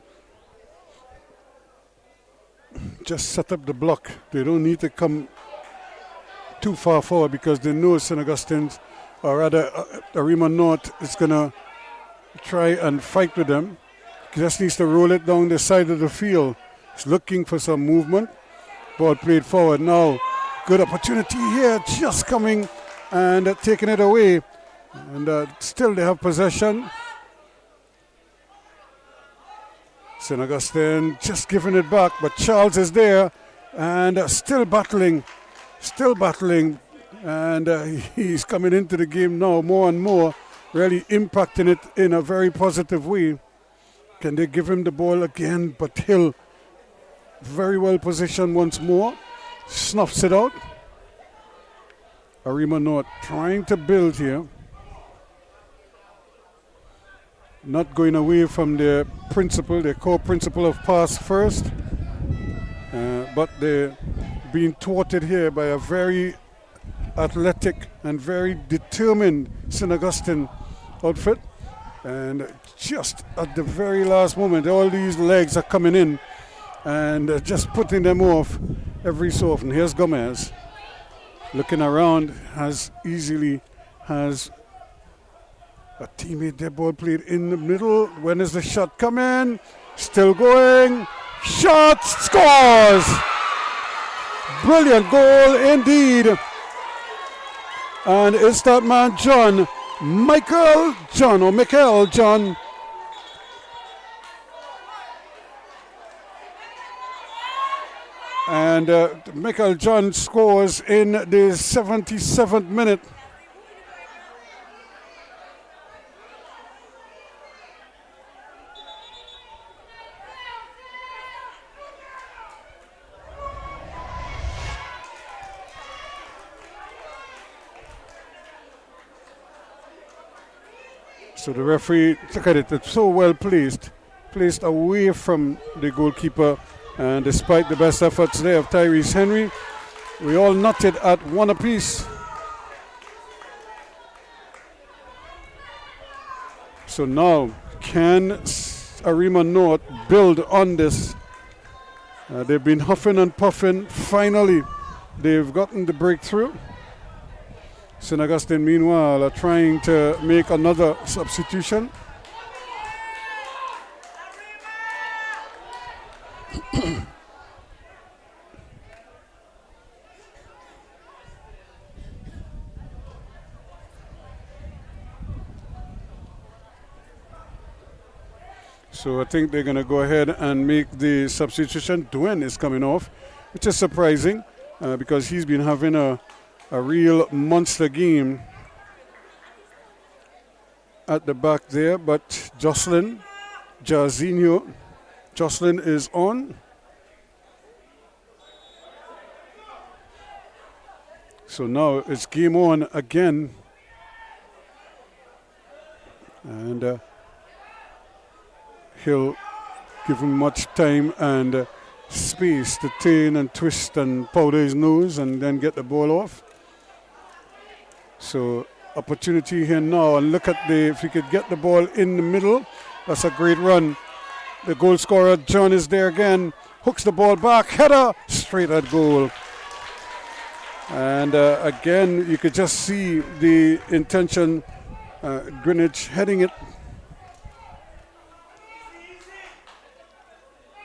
just set up the block. They don't need to come too far forward because they know Synagugustine, or rather Arima North, is going to try and fight with them. Just needs to roll it down the side of the field. He's looking for some movement. Ball played forward now. Good opportunity here, just coming and taking it away. And still they have possession. Synagugustine just giving it back, but Charles is there and still battling. And he's coming into the game now more and more, really impacting it in a very positive way. Can they give him the ball again? But Hill, very well positioned once more, snuffs it out. Arima North trying to build here. Not going away from their principle, their core principle of pass first. But they're being thwarted here by a very athletic and very determined Synagugustine outfit. And just at the very last moment, all these legs are coming in and just putting them off every so often. Here's Gomez looking around, has a teammate there. Ball played in the middle. When is the shot coming? Still going. Shot, scores! Brilliant goal indeed. And it's that man Michael John. And Michael John scores in the 77th minute. So the referee, look at it, it's so well placed away from the goalkeeper, And despite the best efforts there of Tyrese Henry, we all knotted at one apiece. So now, can Arima North build on this? They've been huffing and puffing. Finally, they've gotten the breakthrough. Synagugustine, meanwhile, are trying to make another substitution. So I think they're going to go ahead and make the substitution. Dwayne is coming off, which is surprising because he's been having a real monster game at the back there. But Jocelyn is on. So now it's game on again. And he'll give him much time and space to turn and twist and powder his nose and then get the ball off. So opportunity here now, and look at if he could get the ball in the middle, that's a great run. The goal scorer John is there again, hooks the ball back, header straight at goal. And again you could just see the intention, Greenwich heading it.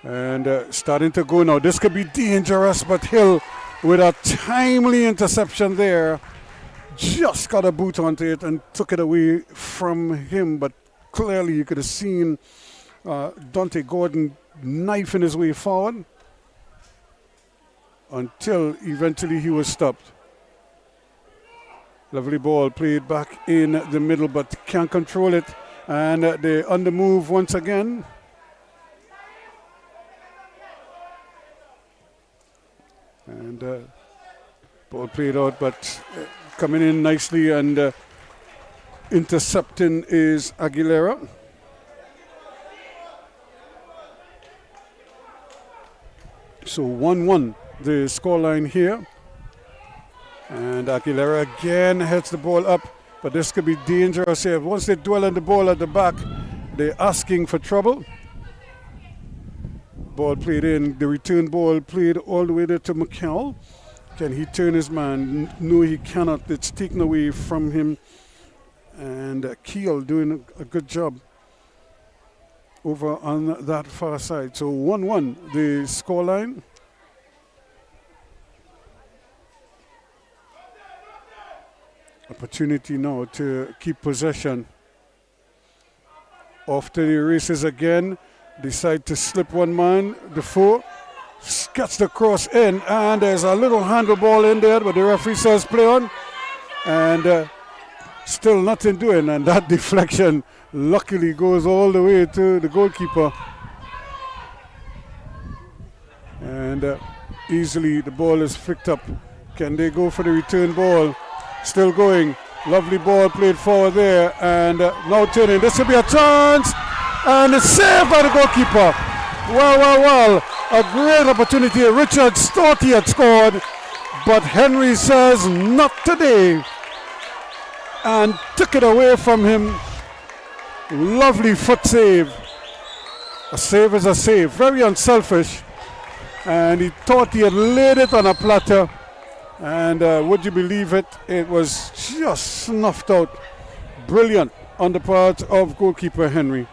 And starting to go now. This could be dangerous, but Hill with a timely interception there just got a boot onto it and took it away from him. But clearly you could have seen Dante Gordon knifing his way forward until eventually he was stopped. Lovely ball played back in the middle, but can't control it. And they're on the move once again. And ball played out, but coming in nicely and intercepting is Aguilera. So 1-1 the scoreline here. And Aguilera again heads the ball up, but this could be dangerous here. Once they dwell on the ball at the back, they're asking for trouble. Ball played in, the return ball played all the way there to McCall. Can he turn his man? No, he cannot. It's taken away from him. And Keel doing a good job over on that far side. So 1-1 the scoreline. Opportunity now to keep possession. After the races again, decide to slip one man. Defoe gets the cross in, and there's a little handle ball in there, but the referee says play on. And still nothing doing, and that deflection luckily goes all the way to the goalkeeper. And easily the ball is flicked up. Can they go for the return ball? Still going. Lovely ball played forward there, and now turning. This will be a chance, and it's saved by the goalkeeper. Well. A great opportunity. Richards thought he had scored, but Henry says not today, and took it away from him. Lovely foot save. A save is a save. Very unselfish, and he thought he had laid it on a platter. And would you believe it, it was just snuffed out. Brilliant on the part of goalkeeper Henry.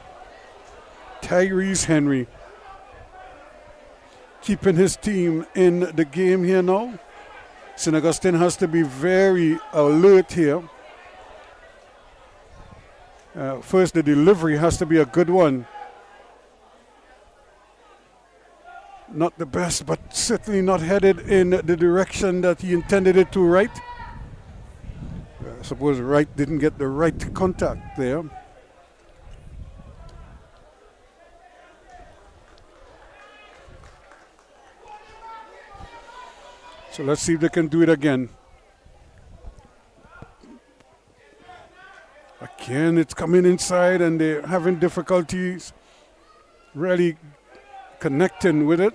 Tyrese Henry keeping his team in the game here now. Synagugustine has to be very alert here. First, the delivery has to be a good one. Not the best, but certainly not headed in the direction that he intended it to, right? I suppose Wright didn't get the right contact there. So let's see if they can do it again. Again, it's coming inside and they're having difficulties really connecting with it.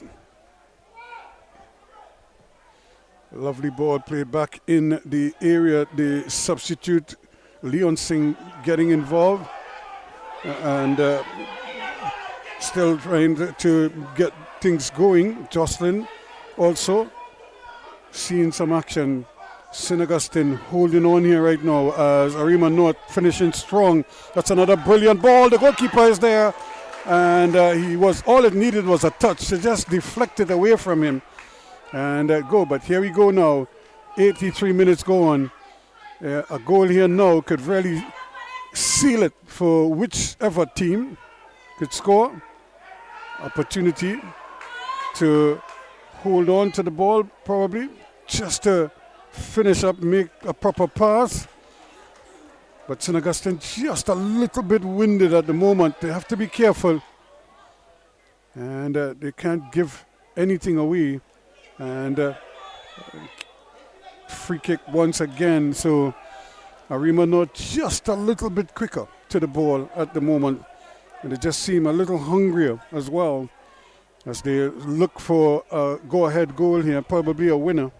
Lovely ball played back in the area. The substitute, Leon Singh, getting involved. And still trying to get things going. Jocelyn also seeing some action. Synagugustine holding on here right now as Arima North finishing strong. That's another brilliant ball. The goalkeeper is there. And all it needed was a touch to just deflect it away from him and go. But here we go now. 83 minutes gone. A goal here now could really seal it for whichever team could score. Opportunity to hold on to the ball, probably just to finish up, make a proper pass. But Synagugustine just a little bit winded at the moment. They have to be careful. And they can't give anything away. And free kick once again. So Arima North just a little bit quicker to the ball at the moment. And they just seem a little hungrier as well as they look for a go-ahead goal here, probably a winner.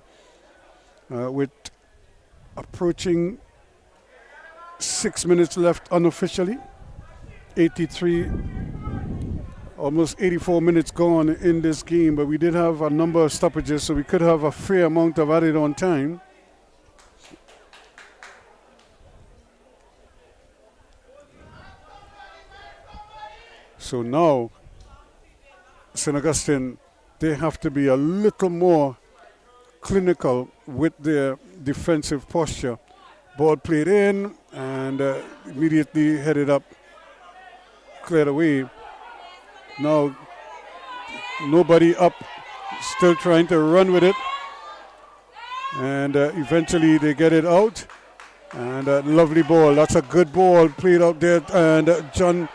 With approaching 6 minutes left unofficially. 83, almost 84 minutes gone in this game, but we did have a number of stoppages, so we could have a fair amount of added on time. So now, Synagugustine, they have to be a little more clinical with their defensive posture. Ball played in and immediately headed up, cleared away. Now, nobody up, still trying to run with it. And eventually they get it out. And lovely ball. That's a good ball played out there. And John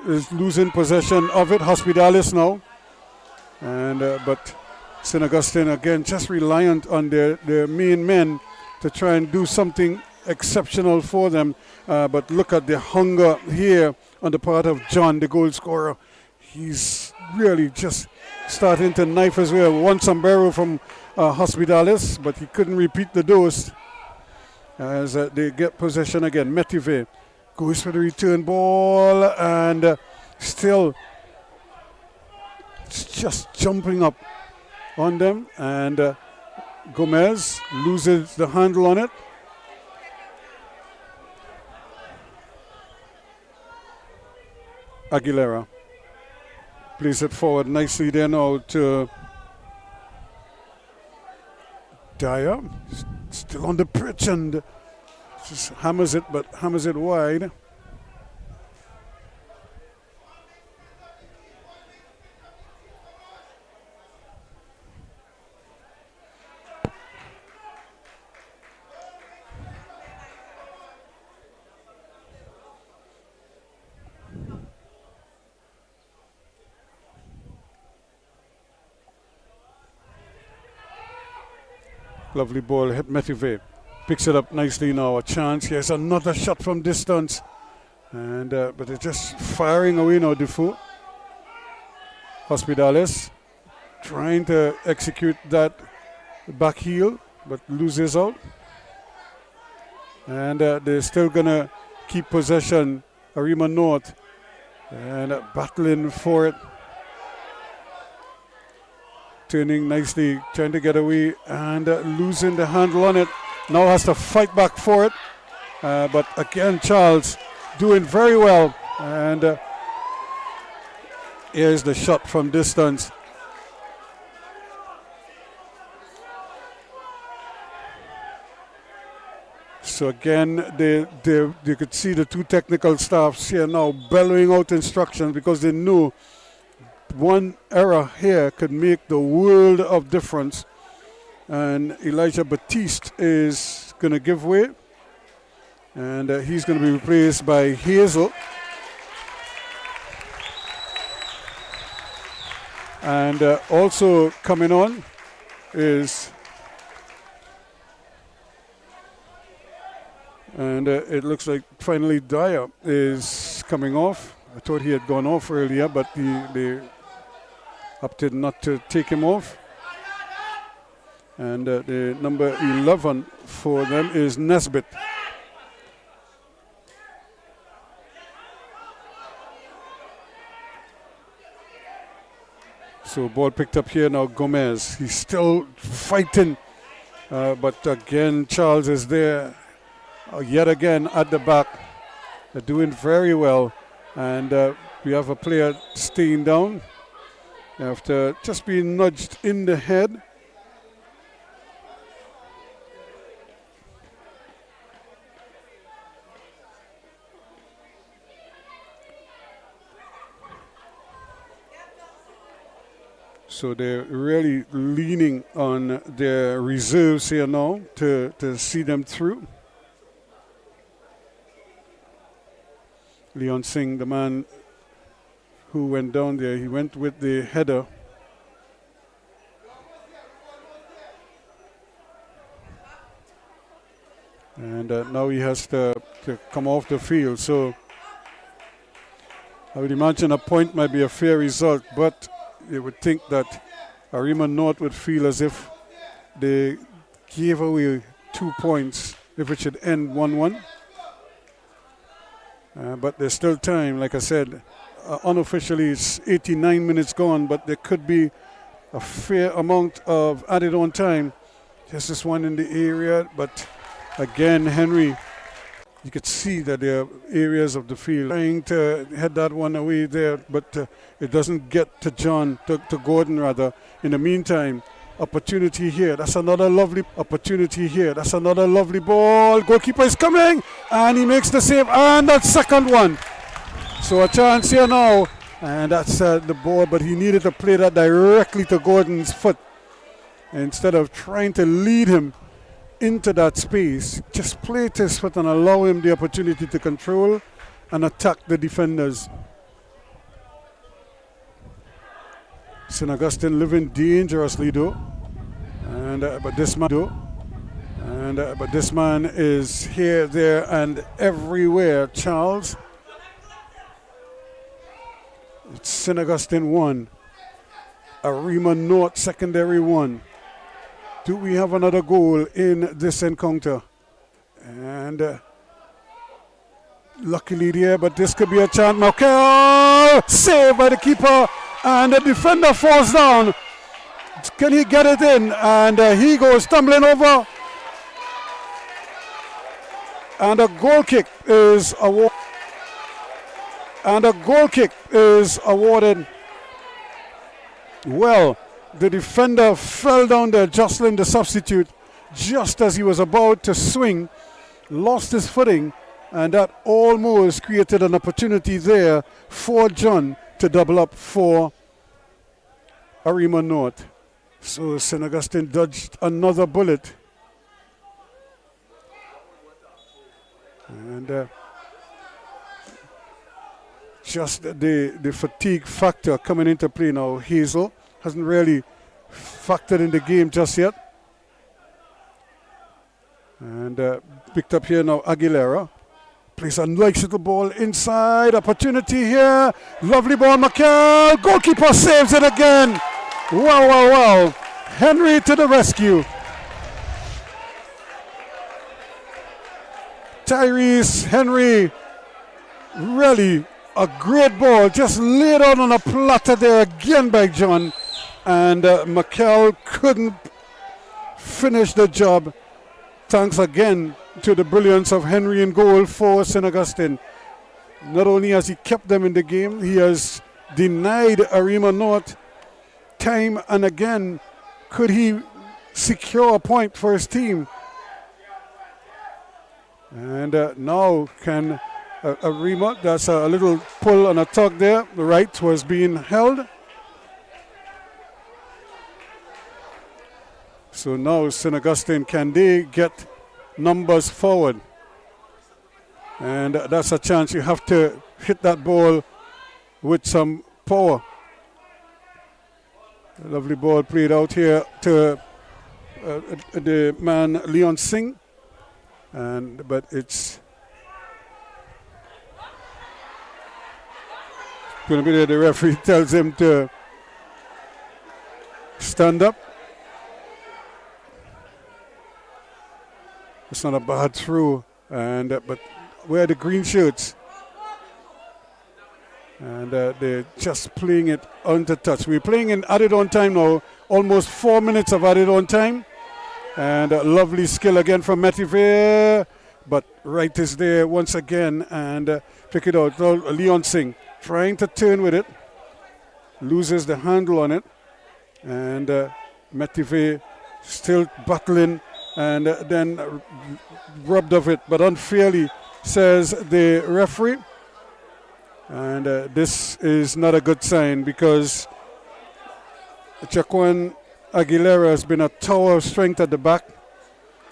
is losing possession of it. Hospitalis now. And but Synagugustine again just reliant on their main men to try and do something exceptional for them. But look at the hunger here on the part of John, the goal scorer. He's really just starting to knife his way. One sombrero from Hospitalis, but he couldn't repeat the dose as they get possession again. Metive goes for the return ball and still just jumping up on them. And Gomez loses the handle on it. Aguilera plays it forward nicely there now to Dyer. Still on the pitch and just hammers it, but hammers it wide. Lovely ball, hit Metive. Picks it up nicely now. A chance. Here's another shot from distance. And but they're just firing away now, Defoe. Hospitalis trying to execute that back heel, but loses out. And they're still going to keep possession. Arima North. And battling for it. Turning nicely, trying to get away and losing the handle on it. Now has to fight back for it. But again, Charles doing very well. And here's the shot from distance. So again, you could see the two technical staffs here now bellowing out instructions because they knew one error here could make the world of difference. And Elijah Batiste is going to give way. And he's going to be replaced by Hazel. And also coming on is... And it looks like finally Dyer is coming off. I thought he had gone off earlier, but they opted not to take him off. And the number 11 for them is Nesbitt. So ball picked up here now, Gomez. He's still fighting. But again, Charles is there. Yet again at the back. They're doing very well. And we have a player staying down after just being nudged in the head. So they're really leaning on their reserves here now to see them through. Leon Singh, the man who went down there, he went with the header. And now he has to come off the field. So I would imagine a point might be a fair result, but you would think that Arima North would feel as if they gave away 2 points if it should end 1-1. But there's still time, like I said. Unofficially, it's 89 minutes gone, but there could be a fair amount of added on time. There's this one in the area, but again, Henry, you could see that there are areas of the field trying to head that one away there, but it doesn't get to John, to Gordon rather. In the meantime, opportunity here. That's another lovely opportunity here. That's another lovely ball. Goalkeeper is coming, and he makes the save, and that second one. So a chance here now, and that's the ball, but he needed to play that directly to Gordon's foot instead of trying to lead him into that space. Just play to his foot and allow him the opportunity to control and attack the defenders. Synagugustine living dangerously though, and but this man is here, there, and everywhere. Charles. It's Synagugustine 1, Arima North secondary 1. Do we have another goal in this encounter? And luckily there, but this could be a chance. Markel, saved by the keeper, and the defender falls down. Can he get it in? And he goes tumbling over. And a goal kick is awarded. Well, the defender fell down there, jostling the substitute just as he was about to swing, lost his footing, and that almost created an opportunity there for John to double up for Arima North. So Synagugustine dodged another bullet. And just the fatigue factor coming into play now. Hazel hasn't really factored in the game just yet. And picked up here now Aguilera. Plays a nice little ball inside. Opportunity here. Lovely ball, Markel. Goalkeeper saves it again. Wow, wow, wow. Henry to the rescue. Tyrese Henry, really a great ball, just laid out on a platter there again by John, and Markel couldn't finish the job. Thanks again to the brilliance of Henry in goal for Synagugustine. Not only has he kept them in the game, he has denied Arima North time and again. Could he secure a point for his team? And now can Arima, that's a little pull and a tug there. The right was being held. So now Synagugustine, can they get numbers forward? And that's a chance. You have to hit that ball with some power. A lovely ball played out here to the man Leon Singh. But it's going to be there. The referee tells him to stand up. It's not a bad throw, and but we're the green shirts, and they're just playing it under touch. We're playing in added on time now, almost 4 minutes of added on time, and a lovely skill again from Metivier, but Wright is there once again and pick it out. Leon Singh trying to turn with it, loses the handle on it, and Metivier still battling, and then robbed of it, but unfairly, says the referee. And this is not a good sign, because Jaquan Aguilera has been a tower of strength at the back.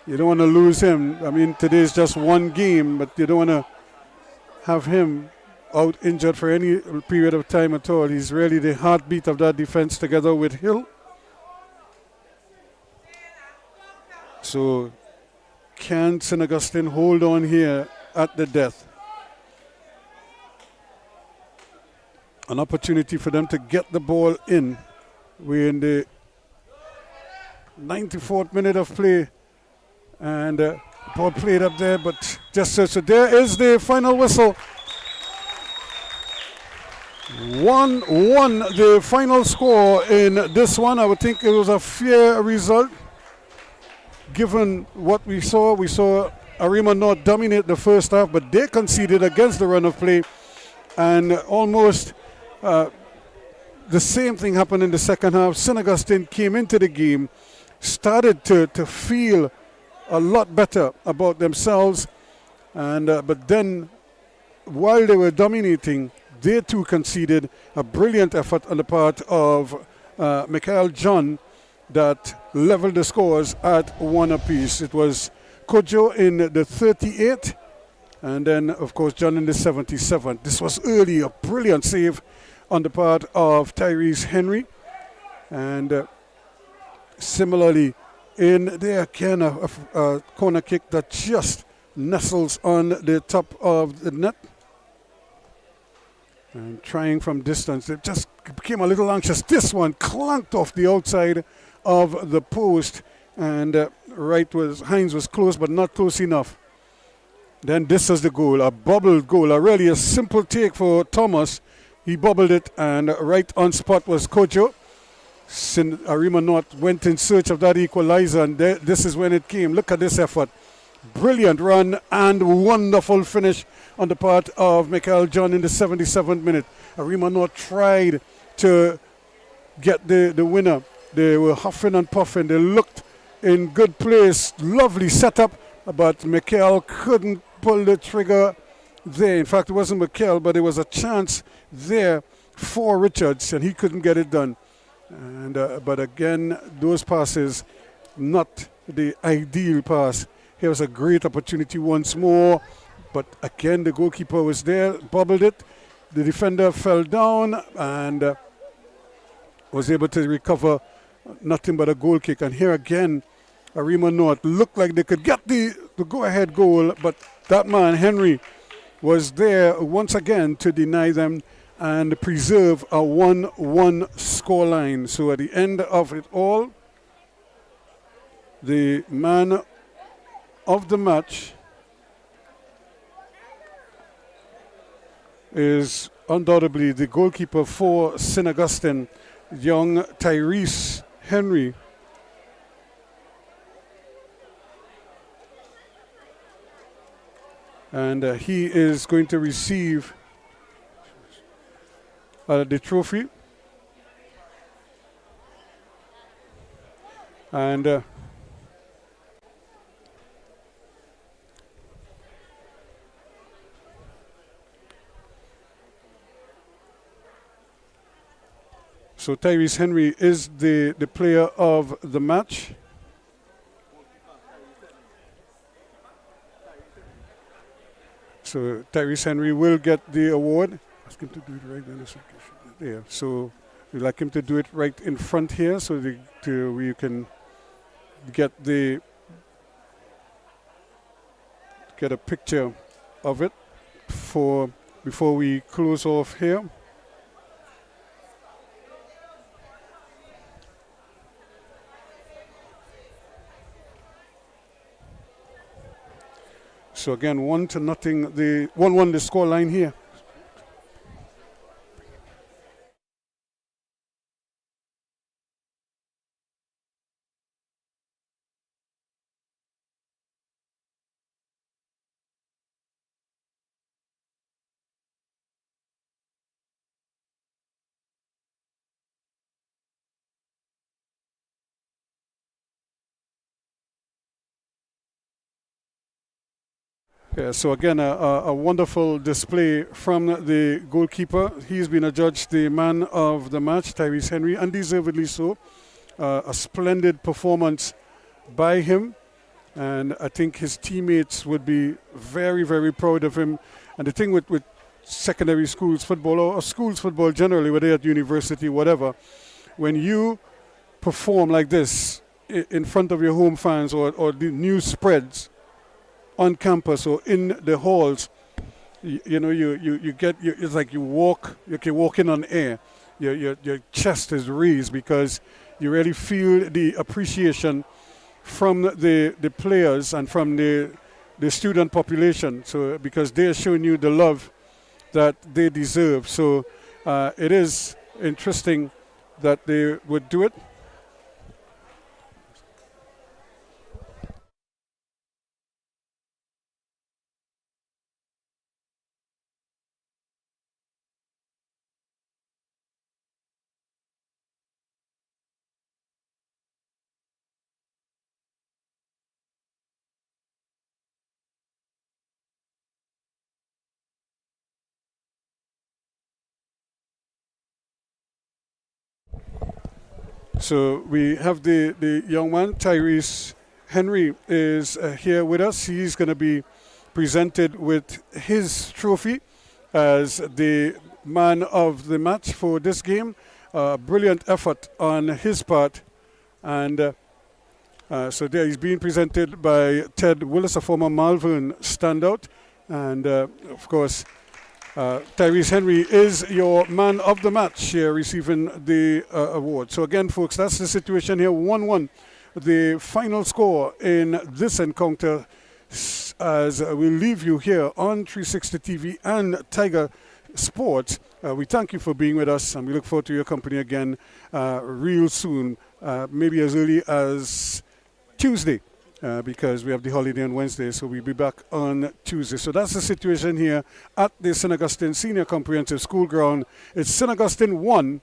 You don't want to lose him. I mean, today's just one game, but you don't want to have him out injured for any period of time at all. He's really the heartbeat of that defense together with Hill. So can Synagugustine hold on here at the death? An opportunity for them to get the ball in. We're in the 94th minute of play, and ball played up there, but just so there is the final whistle. 1-1 the final score in this one. I would think it was a fair result given what we saw. We saw Arima North dominate the first half, but they conceded against the run of play, and almost the same thing happened in the second half. Synagugustine came into the game, started to feel a lot better about themselves, and but then while they were dominating, they too conceded. A brilliant effort on the part of Michael John that leveled the scores at 1 apiece. It was Kojo in the 38th, and then of course John in the 77th. This was early, a brilliant save on the part of Tyrese Henry, and similarly in there again a corner kick that just nestles on the top of the net, and trying from distance. It just became a little anxious. This one clanked off the outside of the post, and Hines was close but not close enough. Then this is the goal, a bubbled goal, really a simple take for Thomas. He bubbled it, and right on spot was Kojo. Arima North went in search of that equalizer, and this is when it came. Look at this effort. Brilliant run and wonderful finish on the part of Michael John in the 77th minute. Arima North tried to get the winner. They were huffing and puffing. They looked in good place. Lovely setup, but Michael couldn't pull the trigger there. In fact, it wasn't Michael, but there was a chance there for Richards, and he couldn't get it done. And but again, those passes, not the ideal pass. Here was a great opportunity once more, but again the goalkeeper was there, bobbled it. The defender fell down and was able to recover nothing but a goal kick. And here again, Arima North looked like they could get the go-ahead goal, but that man Henry was there once again to deny them and preserve a 1-1 scoreline. So at the end of it all, the man of the match is undoubtedly the goalkeeper for Synagugustine, young Tyrese Henry. And he is going to receive the trophy. And so Tyrese Henry is the player of the match. So Tyrese Henry will get the award. Ask him to do it right in this location. There. So we'd like him to do it right in front here, so we can get a picture of it before we close off here. So again, 1-0. The 1-1 the score line here. Yeah, so again, a wonderful display from the goalkeeper. He's been adjudged the man of the match, Tyrese Henry, undeservedly so. A splendid performance by him, and I think his teammates would be very, very proud of him. And the thing with secondary schools football, or schools football generally, whether at university, whatever, when you perform like this in front of your home fans, or the news spreads on campus or in the halls, you get, it's like you can walk in on air. Your chest is raised because you really feel the appreciation from the players and from the student population. So because they're showing you the love that they deserve. So it is interesting that they would do it. So we have the young man, Tyrese Henry, is here with us. He's going to be presented with his trophy as the man of the match for this game. Brilliant effort on his part. And so there he's being presented by Ted Willis, a former Malvern standout. And of course, Tyrese Henry is your man of the match here, receiving the award. So again, folks, that's the situation here, 1-1. The final score in this encounter, as we leave you here on 360 TV and Tiger Sports. We thank you for being with us, and we look forward to your company again real soon, maybe as early as Tuesday. Because we have the holiday on Wednesday, so we'll be back on Tuesday. So that's the situation here at the Synagugustine Senior Comprehensive School ground. It's Synagugustine 1,